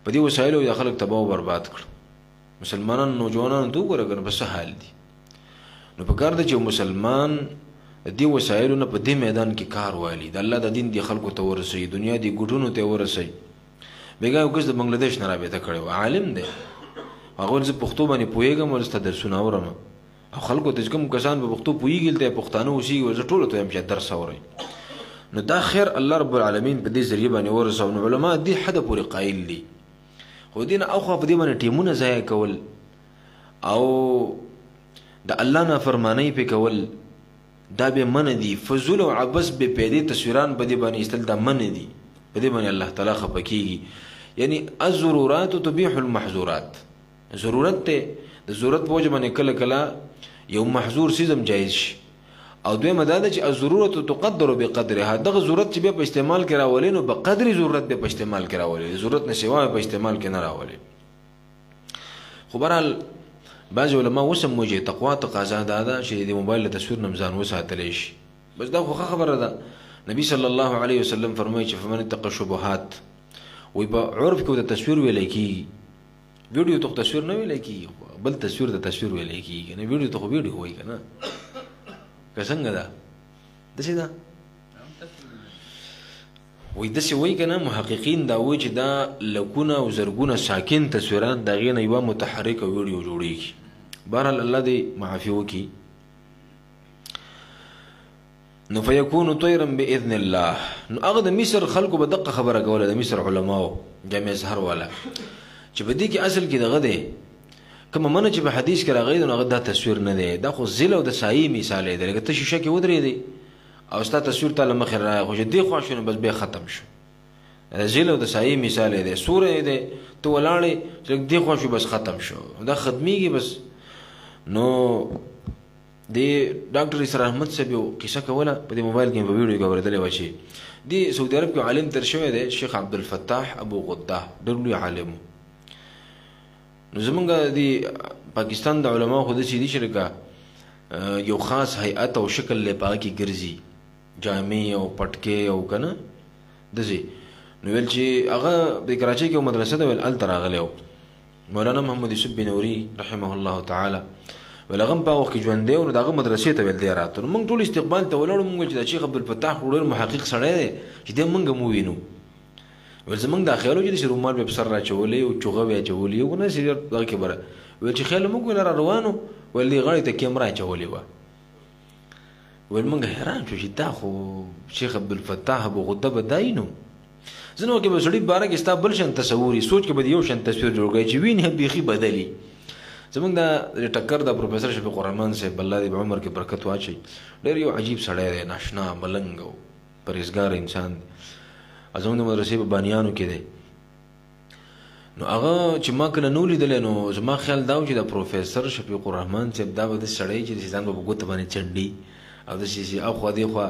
په دې وسایلو دا خلک تباه او برباد کړه. مسلمانان نوجوانان ته وګوره که نه په څه حال دي. نو په کار ده چې مسلمان د دې وسایلو نه په دې میدان کې کار والي د الله د دین دې خلکو ته ورسوي دنیا دې ګوټونو ته ورسوي. بیګا یو کس د بنګلادیش نه رابطه کړی و عالم دی هغه زه پښتو باندې پوهېږم او ستا درسونه اورم او خلکو ته چې کوم کسان په پښتو پوهېږي دلته پښتانه اوسېږي زه ټولو ته وایم چې درس اورئ. نو دا خیر الله رب العالمین په دې ذریعه باندې ورسوي. نو علما دې حده پورې قایل دي خو دې نه اخوا په دې باندې ټیمونه ضایع کول او د الله نافرمانی پې کول دا به منع دي. فضول او عبث بې پیدې تصویران په دې باندې ایستل دا منع دي په دې باندې الله تعالی خفه کېږي. یعنی الضرورات تبیح المحظورات ضرورت ته د ضرورت په وجه باندې کله کله یو محظور سیزم جایز شي او دویمه دا ده چې الضرورت تقدر بقدرها دغه ضرورت چې بیا په استعمال کې راولي نو په قدر ضرورت بیا په استعمال کې راولي ضرورت نه سوا په استعمال کې نه راولي. خو بهرحال بعض علما اوس هم وایي تقوا تقاضا دا ده چې د موبایل له تصویر نه ځان وساتلی شي بس دا خو خبره ده. نبی صلی الله علیه وسلم فرمایي چې فمن اتقى الشبهات وی په عرف کې د تصویر ویلی کېږي ویډیو ته تصویر نه ویلی کېږي بل تصویر د تصویر ویلی کېږي نه ویډیو ته خو ویډیو وایي که نه که څنګه ده داسې ده وایي داسې وایي که نه محققین دا وایي چې دا لکونه او زرګونه ساکن تصویران د هغې نه یوه متحرکه ویډیو جوړېږي. بهرحال الله دې معافي وکړي. نو فیکون طیرا باذن الله نو هغه د مصر خلکو به دقه خبره کوله د مصر علماو جامع ازهر والا چې په دې کې اصل کې دغه دی کومه منه چې په حدیث کې راغلی نو هغه دا تصویر نه دی دا خو ځل او د سایې مثال دی لکه ته شیشه کې ودرېدې او ستا تصویر تا له مخې راغی خو چې دې خوا شو نو بس بیا ختم شو ځل او د سایې مثال دی سوری دی ته ولاړې چې دې خوا شو بس ختم شو دا ختمیږي بس. نو د ډاکټر اسرار احمد صاحب یو قصه کوله په دې موبایل کې په ویډیو کې اورېدلې وه چې د سعودي عرب کې عالم تر شوی دی شیخ عبدالفتاح ابو غده ډېر لوی عالم نو زمونږ د پاکستان د علماو خو داسې دي چې لکه یو خاص هیئت او شکل لی په هغه کې ګرځي جامې او پټکې او که نه داسې نو ویل چې هغه د کراچۍ کې یو مدرسه ده ویل هلته راغلی و مولانا محمد یوسف بنوري رحمه الله تعالی ویل هغه هم په هغه وخت کې ژوندی و نو د هغه مدرسې ته ویل دی راته نو موږ ټول استقبال ته ولاړو موږ ویل چې دا شیخ عبدالفتاح خو ډېر محقق سړی دی چې دی موږ هم ووینو ویل زموږ دا خیال و چې داسې رومال به په سر راچولی او چوغه به یې اچولي و نه داسې دغه کې به ویل چې خیال موږ ویل را روانو ویل دې غاړې ته کیمره اچولې وه ویل موږ حیران شو چې دا خو شیخ عبدالفتاح ابو غده به دای نو ځینې وخت کې به سړي باره کې ستا بل شان تصور وي سوچ کې به د یو شان تصویر جوړ کړی چې وینې هم بیخي بدلي. زمونږ د ټکر د پروفیسر شفیق الرحمن صاحب الله دې په عمر کې برکت واچوي ډېر یو عجیب سړی دی ناشنا ملنګ او پرهیزګار انسان دی زمونږ د مدرسې په بانیانو کې دی نو هغه چې ما کله نه ولیدلی نو زما خیال دا و چې د پروفیسر شفیق الرحمن صاحب دا به داسې سړی چې ځان به په ګوته باندې چنډي او د شي اخو دی خو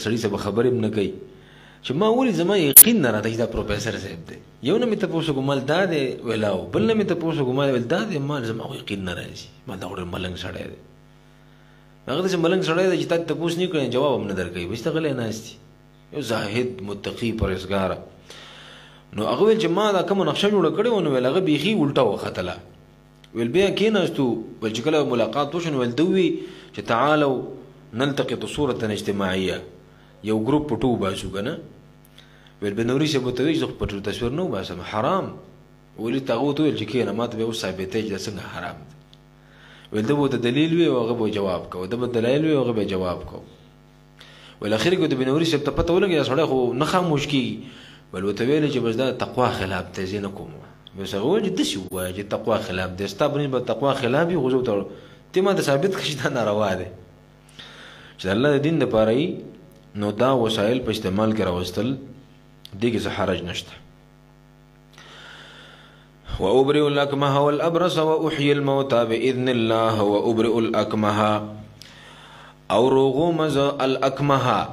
سړی څه خبرې نه کوي چې ما ولې زما یقین نه راته دا پروفیسور صاحب دی یو نه مې تاسو کومال دا دی ویلاو بل نه مې تاسو کومال ول دا دی ما زما یقین نه راځي ما دا ډېر ملنګ سړی دی هغه چې ملنګ سړی دی چې تاسو نه کړئ جواب هم نه درکوي بس ته غلې ناشتي یو زاهد متقی پرهیزګار نو هغه ویل چې ما دا کوم نقشه جوړ کړې نو ویل هغه بيخي الټا وختله ویل بیا کېناستو ول چې کله ملاقات وشو ویل دوی چې تعالوا نلتقط صورة اجتماعية یو ګروپ پټو باسو کنه ویل بنوري شه بوتوي زه پټو تصویر نو باسم حرام ولې تاغو ته ویل چې کینه ماته به ثابته چې څنګه حرام ویل دا بوته دلیل وی او هغه جواب کو دا دلیل وی او هغه جواب کو ول اخر کې د بنوري شه ته پته ولګي سړی خو نه خاموش کی ول وته ویل چې بس دا تقوا خلاف ته زین کوم بس هغه چې د شو وای چې تقوا خلاف د استابرین په تقوا خلاف یو غوځو ته ته ما د ثابت کړی دا ناروا ده چې الله د دین لپاره نو دا وسایل په استعمال کې راوستل دغه څه حرج نشته وأبرئ الأكمه والأبرص وأحيي الموتى بإذن الله وأبرئ الأكمه او روغومز الأكمه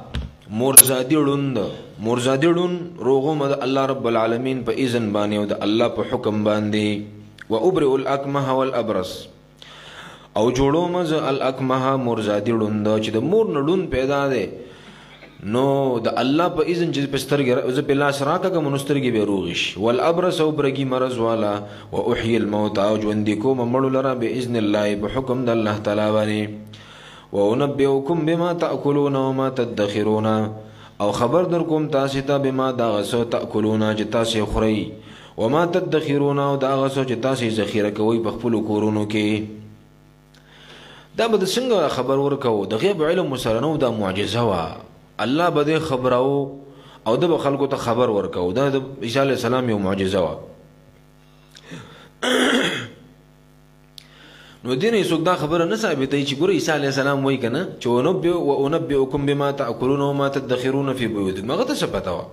مرزادلون روغومز الله رب العالمين په اذن باندې او د الله په حکم باندې وأبرئ الأكمه والأبرص او جوړومز الأكمه مرزادلون دا چې د مور نړون پیدا ده نو د الله په اذن چې په سترګې ز په لاس راکه منسترګي به روغش والابرص او برګي مرز والا واحيي الموت او ژوند کوم مړو لره باذن الله په حکم د الله تعالی باندې وانبئكم بما تاكلون وما تدخرون او خبر در کوم تاسو ته بما دا غسو تاكلون چې تاسو خوري وما تدخرون او دا غسو چې تاسو ذخیره کوي په خپل کورونو کې دا به څنګه خبر ورکو د غیب علم مسرنو دا معجزه وا الله بده خبرو او د خلکو ته خبر ورکو دا د عیسی علی السلام یو معجزه وا نو دین یې دا خبره نه ثابتې چې ګور عیسی علی السلام وای کنه چې ونبئكم بما تاكلون وما تدخرون في بيوتكم هغه ته څه پتا وا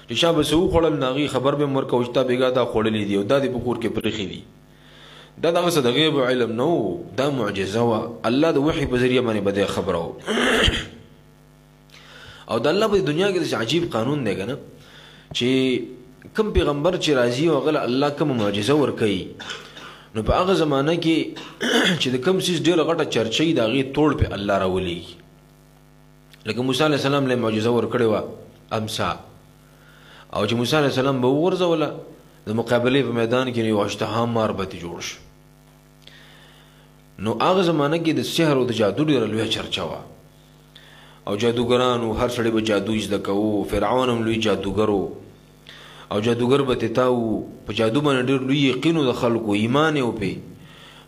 چې شابه سو خړل ناغي خبر به مرکو چې تا بیګا دا خړلې دی او دا د بکور کې پرخي دی دا دغه څه د غیب علم نو دا معجزه وا الله د وحي په ذریعہ باندې بده خبرو او د الله په دنیا کې د عجیب قانون دی کنه چې کوم پیغمبر چې راځي او غل الله کوم معجزه ور کوي نو په هغه زمانہ کې چې د کوم څه ډیره غټه چرچې دا غي توړ په الله راولي لکه موسی علی السلام له معجزه ور کړی و امسا او چې موسی علی السلام به ورزوله د مقابله په میدان کې یو اشتهام ماربت جوړ شو نو هغه زمانہ کې د سحر او د جادو ډیره لوی چرچا و او جادوګرانو هر سړی به جادو زده کوو فرعون هم لوی جادوګرو او جادوګر به تاو په جادو باندې ډېر لوی یقین د خلکو ایمان او په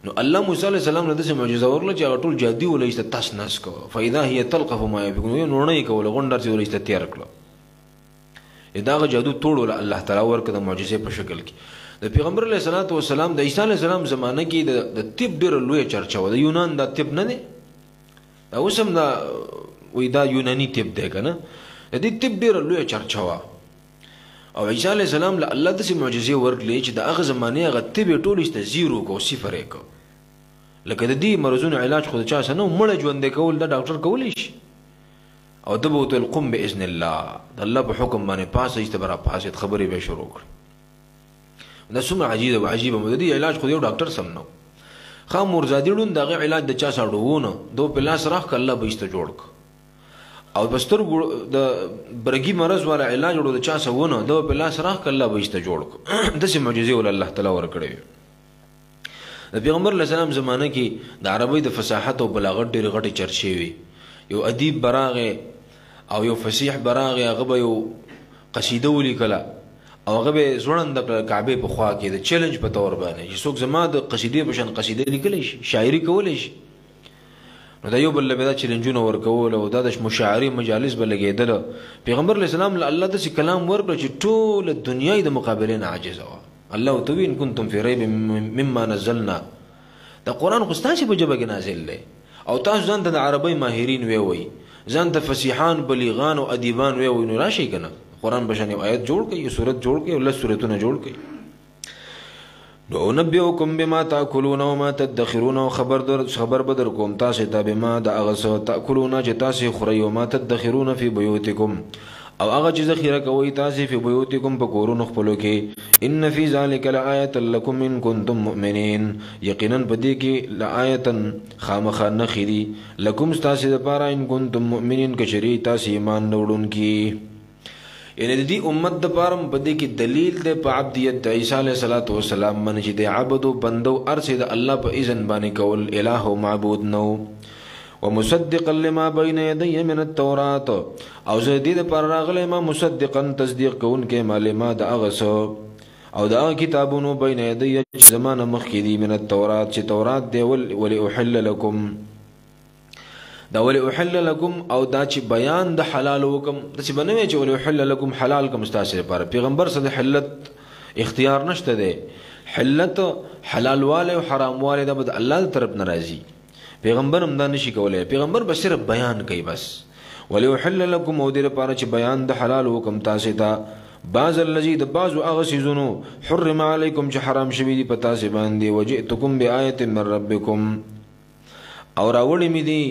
نو الله موسی علیه السلام له دې معجزه ورله چې ټول جادو ولې تاسو ناس کو فاذا هي تلقف ما يفكون نو نه کول غونډر چې ولې تیار کړو دا جادو ټول الله تعالی ورکړه د معجزې په شکل کې د پیغمبر علیه الصلاۃ والسلام د عیسی علیه السلام زمانه کې د طب ډېر لوی چرچا و د یونان د طب نه دی دا اوسم دا وې دا یونانی طب دی کنه د دې طب ډېر لوی چرچا و او عیسی علیه السلام له الله د معجزې ورکړي چې د هغه زمانه هغه طب ټول است زیرو کو صفر کو لکه د دې مرزونو علاج خو چا سره مړ ژوند کول د ډاکټر کولی شي او دبوت القم باذن الله د الله په حکم باندې پاسه استبرا پاسه خبرې به شروع کړ دا څومره عجیب او عجیب مددي علاج خو یو ډاکټر سم نو خام مرزادیړون دغه علاج د چا ساړونه دو په لاس راخ کله به است جوړ او بستر د برګي مرز والا علاج ورو د چا سونه دو په لاس راخ کله به است جوړ د سه معجزې ول الله تعالی ورکړي د پیغمبر علیه السلام زمانه کې د عربی د فصاحت او بلاغت ډېر غټي چرچې وي یو ادیب براغه او یو فصیح براغه هغه یو قصیده ولیکله او هغه به زړند د کعبه په خوا کې د چیلنج په تور باندې چې څوک زما د قصیدې په شان قصیده لیکلی شي شاعري کولی شي نو دا یو بل به دا چیلنجونه ورکول او دا د مشاعري مجالس به لګیدل پیغمبر علیه السلام الله د کلام ورکړ چې ټول دنیا د مقابله نه عاجز و الله تو ان کنتم فی ریب مما نزلنا دا قران خو ستاسو په جبه کې نازل دی او تاسو ځان ته د عربی ماهرین وی ځان ته فصیحان بلیغان او ادیبان وی نو راشي کنه قران بشن یو آیت جوړ کړي یو سورت جوړ کړي او له سورتونه جوړ کړي نو نبئکم بما تاکلون وما تدخرون خبر بدر کوم تاسو ته بما د هغه څه تاکلون چې تاسو خورئ وما تدخرون فی بیوتکم او هغه چې ذخیره کوي تاسو په بیوتکم په کورونو خپلو کې ان فی ذلک لآیة لکم ان کنتم مؤمنین یقینا په دې کې لآیة خامخا نخری لکم تاسو لپاره ان کنتم مؤمنین که شری تاسو ایمان وروړونکي یعنی د دې امت د پاره په دې کې دلیل دی په عبدیت د عیسی علیه السلام من چې د عبد او بندو ارسه د الله په اذن باندې کول الہ او معبود نو ومصدقا لما بين يدي من التوراة او زه دې د پاره راغلی ما مصدقا تصدیق کوونکې معلومه د هغه او د کتابونو بین یدی زمانه مخکې دي من التوراة چې تورات دی ول احل لكم دا ول احل لكم او دا چې بیان د حلال وکم د چې بنوي چې ول احل لكم حلال کوم تاسو لپاره پیغمبر صلی حلت اختیار نشته دی حلت حلال والے او حرام والے د الله طرف ناراضي پیغمبر هم دا نشي کولای پیغمبر به صرف بیان کوي بس ول احل لكم او د لپاره چې بیان د حلال وکم تاسو ته بعض الذي د بعض هغه سيزونو حرم علیکم چې حرام شوی دي پتا سي باندې وجئتکم بآیه من ربکم او راوړی می دي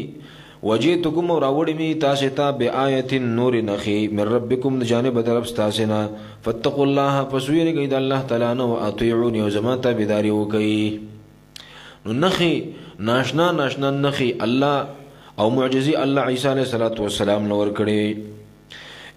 وجئتكم وراوړی تاسو ته بآیه نور نخي من ربکم د جانب طرف تاسو نه فتقوا الله فسویری د الله تعالی نو اطیعونی او زما ته بيداری وکي نو نخي ناشنا نخي الله او معجزي الله عیسی علیه السلام نور کړي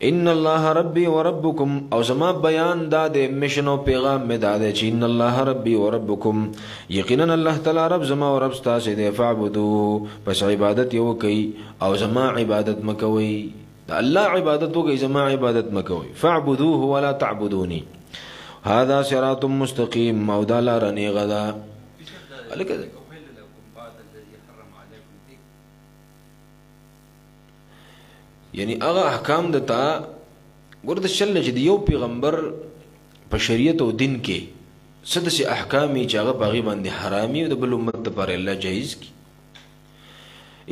ان الله ربي وربكم او زما بیان دا د مشن او پیغام می دا چې ان الله ربي وربكم یقینا الله تعالی رب زما او رب تاسو دې فعبدو پس عبادت یو کوي او زما عبادت مکوي الله عبادت وکي زما عبادت مکوي فاعبدوه ولا تعبدوني هذا صراط مستقيم او دا لار نه غدا الکه یعنی هغه احکام دتا ورته شل چې یو پیغمبر په شریعت او دین کې سدسي احکام چې هغه په باندې حرامي او د بل امت لپاره الله جایز کی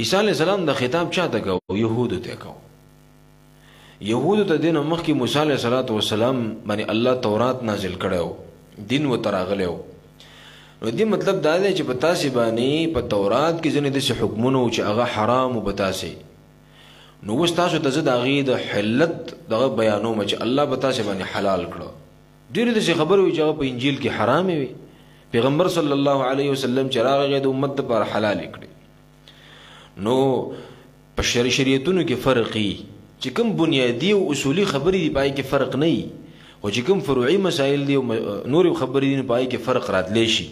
عیسی علیه السلام د خطاب چاته کو يهودو ته کو يهودو ته دین مخکې موسی علیه السلام باندې الله تورات نازل کړو دین و تراغلو نو دې مطلب دا دی چې په تاسو باندې په تورات کې ځنې د حکمونو چې هغه حرام او بتاسي نو وستاسو ته زه د هغې د حلت دغه بیانوم چې الله به تاسې باندې حلال کړو ډېرې داسې خبرې وي چې هغه په انجیل کې حرامې وي پیغمبر صلی الله علیه وسلم چې راغی د امت لپاره حلالې کړې نو په شریعتونو کې فرق وي چې کوم بنیادي او اصولي خبرې دي پای کې فرق نه وي خو چې کوم فروعي مسایل دي او نورې خبرې دي پای کې فرق راتلی شي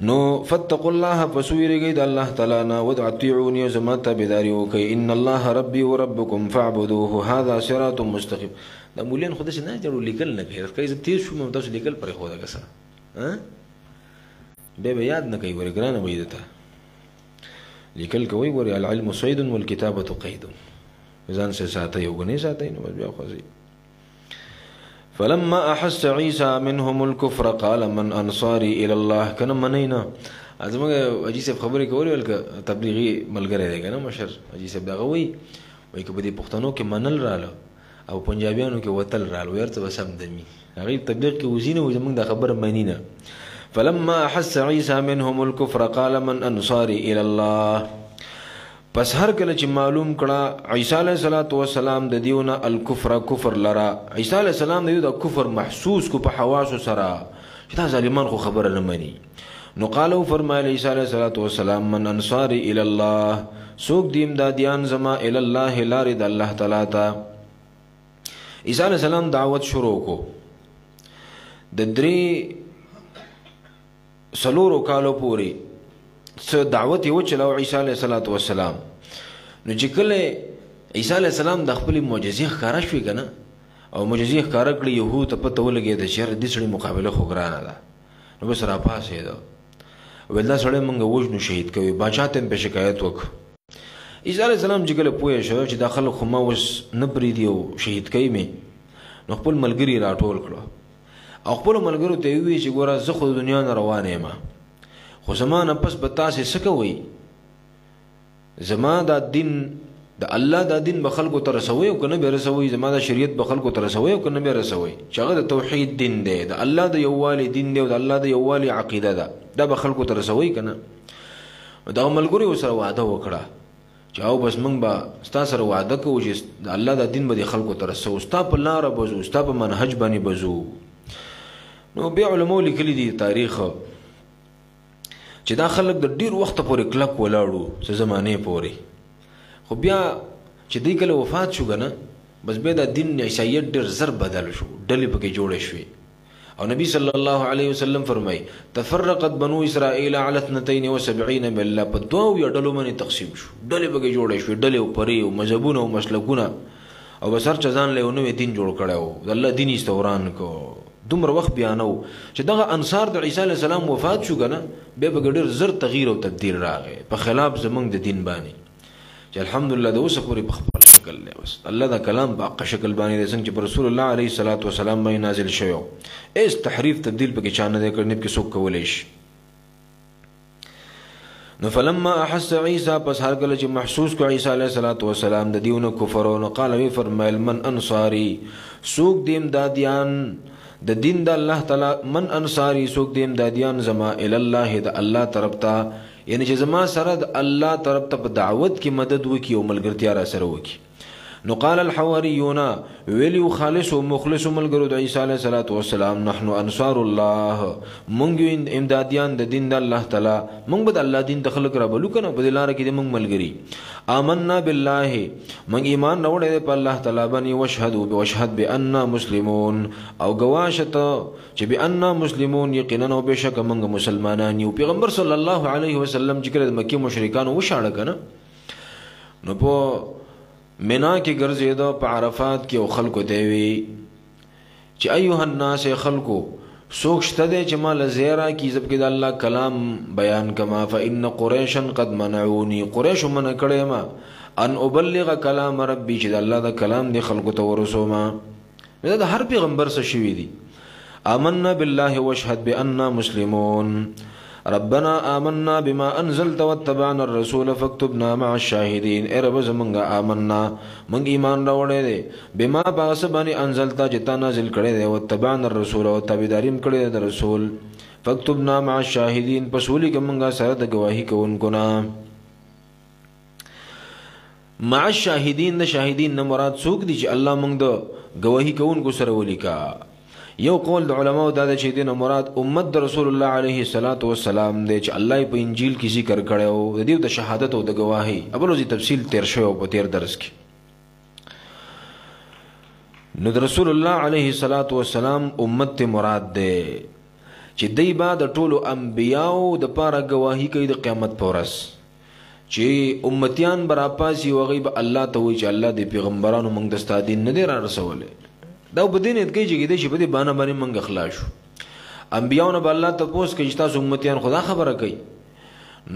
نو فتقوا الله فسويرګي د الله تعالی نه ودعتيعوني زما تابعداري وکي ان الله ربي وربكم فاعبدوه هذا صراط مستقيم دا مولین خود څه نه جوړ لیکل نه کوي کله چې تیر شو مو تاسو لیکل پر خو دا کسه ها به یاد نه کوي ورګرانه وې دته لیکل کوي ور العلم صيد والكتابه قيد ځان څه ساته یو غني ساته نو بیا خو فلما احس عيسى منهم الكفر قال من انصاري الى الله كان منینا ازمه اجي صاحب خبرې کولې ولکه تبلیغي ملګری دی کنه مشر اجي صاحب دا وای که په دې پښتنو کې منل رااله او پنجابیانو کې وتل رااله ورته وسم دمي هغه تبلیغ کې وزینه و زمونږ د خبره مانینا فلما احس عيسى منهم الكفر قال من انصاري الى الله پس هر کله چې معلوم کړه عیسی علیه السلام د دیونه الکفر کفر لرا عیسی علیه السلام د کفر محسوس کو په حواس سره چې دا ظالمان خو خبره نه مانی نو قالو فرمایله عیسی علیه السلام من انصاری الی الله سوق دیم دادیان زما الی الله لار د الله تعالی ته عیسی علیه السلام دعوت شروع کو د درې سلورو کالو پوری څه دعوت یو چلاو عیسی علیه السلام نو چې کله عیسی علیه السلام د خپل معجزې ښکارا شوې کنه او معجزې ښکارا کړې يهود ته پته ولګېد چې شر دې سړي مقابله خو ګرانه ده نو بس را پاسېده ویل دا سړی موږ وژنو شهید کوي باچا ته په شکایت وکړ عیسی علیه السلام چې کله پوه شو چې دا خلک خو ما اوس نه پرېږدي او شهید کوي مې نو خپل ملګري راټول کړو او خپلو ملګرو ته یې وویل چې ګوره زه خو د دنیا نه روان یم خو زما نه پس به تاسې څه کوئ زما دا دین د الله د دین به خلکو ته رسوي او کنه به رسوي، زما د شریعت به خلکو ته رسوي او کنه به رسوي، چې هغه د توحید دین دی، د الله د یووالي دین دی او د الله د یووالي عقیده ده، دا به خلکو ته رسوي کنه. دا ملګری سره وعده وکړه چې او بس موږ به ستا سره وعده کوو چې د الله د دین به د خلکو ته رسو، ستا په لاره بزو، ستا په منهج باندې بزو. نو بیا علماء لیکلي دي تاریخ چې دا خلک د ډیر وخت پورې کلک ولاړو، څه زمانه پورې، خو بیا چې دوی کله وفات شو کنه بس بیا د دین عیسایت ډیر زر بدل شو، ډلې پکې جوړې شوې. او نبی صلی الله علیه وسلم فرمای تفرقت بنو اسرائیل علی 72 مله، په دوه یا ډلو باندې تقسیم شو، ډلې پکې جوړې شوې، ډلې او پرې او مذهبونه او مسلکونه، او بسر چزان له نوې دین جوړ کړو، د الله دین استوران کو. دومره وخت بیانو چې دغه انصار د عیسی علیه السلام وفات شو کنه بیا به ډېر زر تغییر او تبدیل راغی په خلاف زمونږ د دین باندې، چې الحمدلله د اوسه پورې په خپل شکل دی. بس الله دا کلام په حق شکل باندې د څنګه چې پر رسول الله علیه الصلاۃ والسلام باندې نازل شوی، اس تحریف تبدیل پکې چانه دی کړنی کې څوک کولای شي. نو فلما احس عیسی، پس هر کله چې محسوس کو عیسی علیه الصلاۃ والسلام د دیونه کفر، نو قال وی فرمایل من انصاری، سوق دیم دادیان د دین د الله تعالی، من انصاری سوق دیم دادیان زما ال الله د الله طرف ته، یعنی چې زما سره د الله طرف ته په دعوت کې مدد وکي او ملګرتیا را سره وکي. نو قال الحواریون، ویلی خالص او مخلص ملګرو د عیسی علیه الصلاۃ والسلام، نحن انصار الله، مونږ امدادیان د دین د الله تعالی، مونږ به د الله دین ته خلق را بلو کنه، په لار کې مونږ ملګری. آمنا بالله، مونږ ایمان راوړی په الله تعالی باندې، وشهد بأننا مسلمون، او گواشه چې بأننا مسلمون، یقینا او بشک مونږ مسلمانان یو. پیغمبر صلی الله علیه وسلم چې کله د مکی مشرکان وشاړه کنه، نو په منا کې ګرځیدا، په عرفات کې او خلکو ته وی چې ایها الناس، خلکو سوک شته دی چې مال زیرا کی زب کې د الله کلام بیان کما، فإن قریشا قد منعونی، قریش من کړه ما ان ابلغ کلام ربی، چې د الله د کلام دی خلکو ته ورسوما. دا د هر پیغمبر څخه شوی دی. آمنا بالله واشهد بأننا مسلمون، ربنا آمنا بما انزلت واتبعنا الرسول فاكتبنا مع الشاهدين. اے رب زمونږه آمنا، مونږ ایمان راوړی دی، بما پاس باندې انزلتا چې تا نازل کړی دی، واتبعنا الرسول او تابعداریم کړی د رسول، فاكتبنا مع الشاهدين، پس ولیکه مونږه سره د گواهی کوونکو نه. مع الشاهدين، د شاهدین نه مراد څوک دي چې الله مونږ د گواهی کوونکو سره ولیکا. یو قول د علماء دا چې دینه مراد امت د رسول الله علیه الصلاۃ والسلام دی، چې الله په انجیل کې ذکر کړو د دې د شهادت او د گواهی. ابلوزی تفصیل تیر شوی په تیر درس کې. نو د رسول الله علیه الصلاۃ والسلام امت مراد دی چې دی بعد ټولو انبیاو د پاره گواهی کوي د قیامت پر ورځ، چې امتیان برا پاسي او غیب الله ته وی چې الله د پیغمبرانو موږ د استادین نه دی را رسوله. دا په دې نه کې چې دې په دې باندې باندې منګ اخلاص شو. انبیاءونه به الله ته پوس کې چې تاسو امتیان خدا خبره کوي،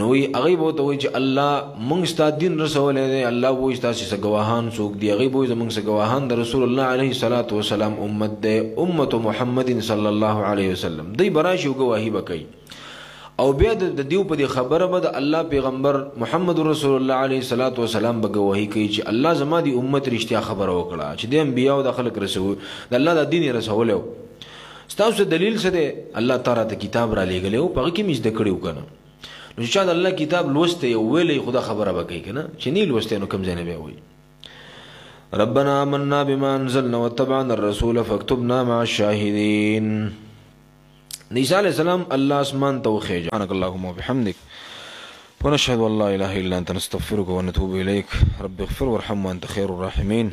نو وی هغه به ته وی چې الله موږ ستاسو دین رسولې دی، الله وی تاسو څخه گواهان څوک دی، هغه به زموږ څخه گواهان د رسول الله علیه الصلاۃ والسلام امت دی، امت محمد صلی الله علیه وسلم. دی براشي گواهی وکي او بیا د دیو په خبره به د الله پیغمبر محمد رسول الله علیه الصلاۃ والسلام به گواهی کوي چې الله زما دی امت رښتیا خبره وکړه، چې د انبیاء او د خلق رسول د الله د دین رسول. ستاسو دلیل څه دی؟ الله تعالی ته کتاب را لېږلی، په هغه کې مې زده کړي وکنه. نو چې د الله کتاب لوسته او ویلې خدا خبره وکړي کنه، چې نه لوسته نو کوم ځای نه بیا وایي ربنا آمنا بما انزلنا واتبعنا الرسول فاكتبنا مع الشاهدين. عیسی علیہ السلام الله اسمان ته وخیج. سبحانك اللهم وبحمدك ونشهد ان لا اله الا انت نستغفرك ونتوب اليك. رب اغفر وارحم وانت خير الراحمين.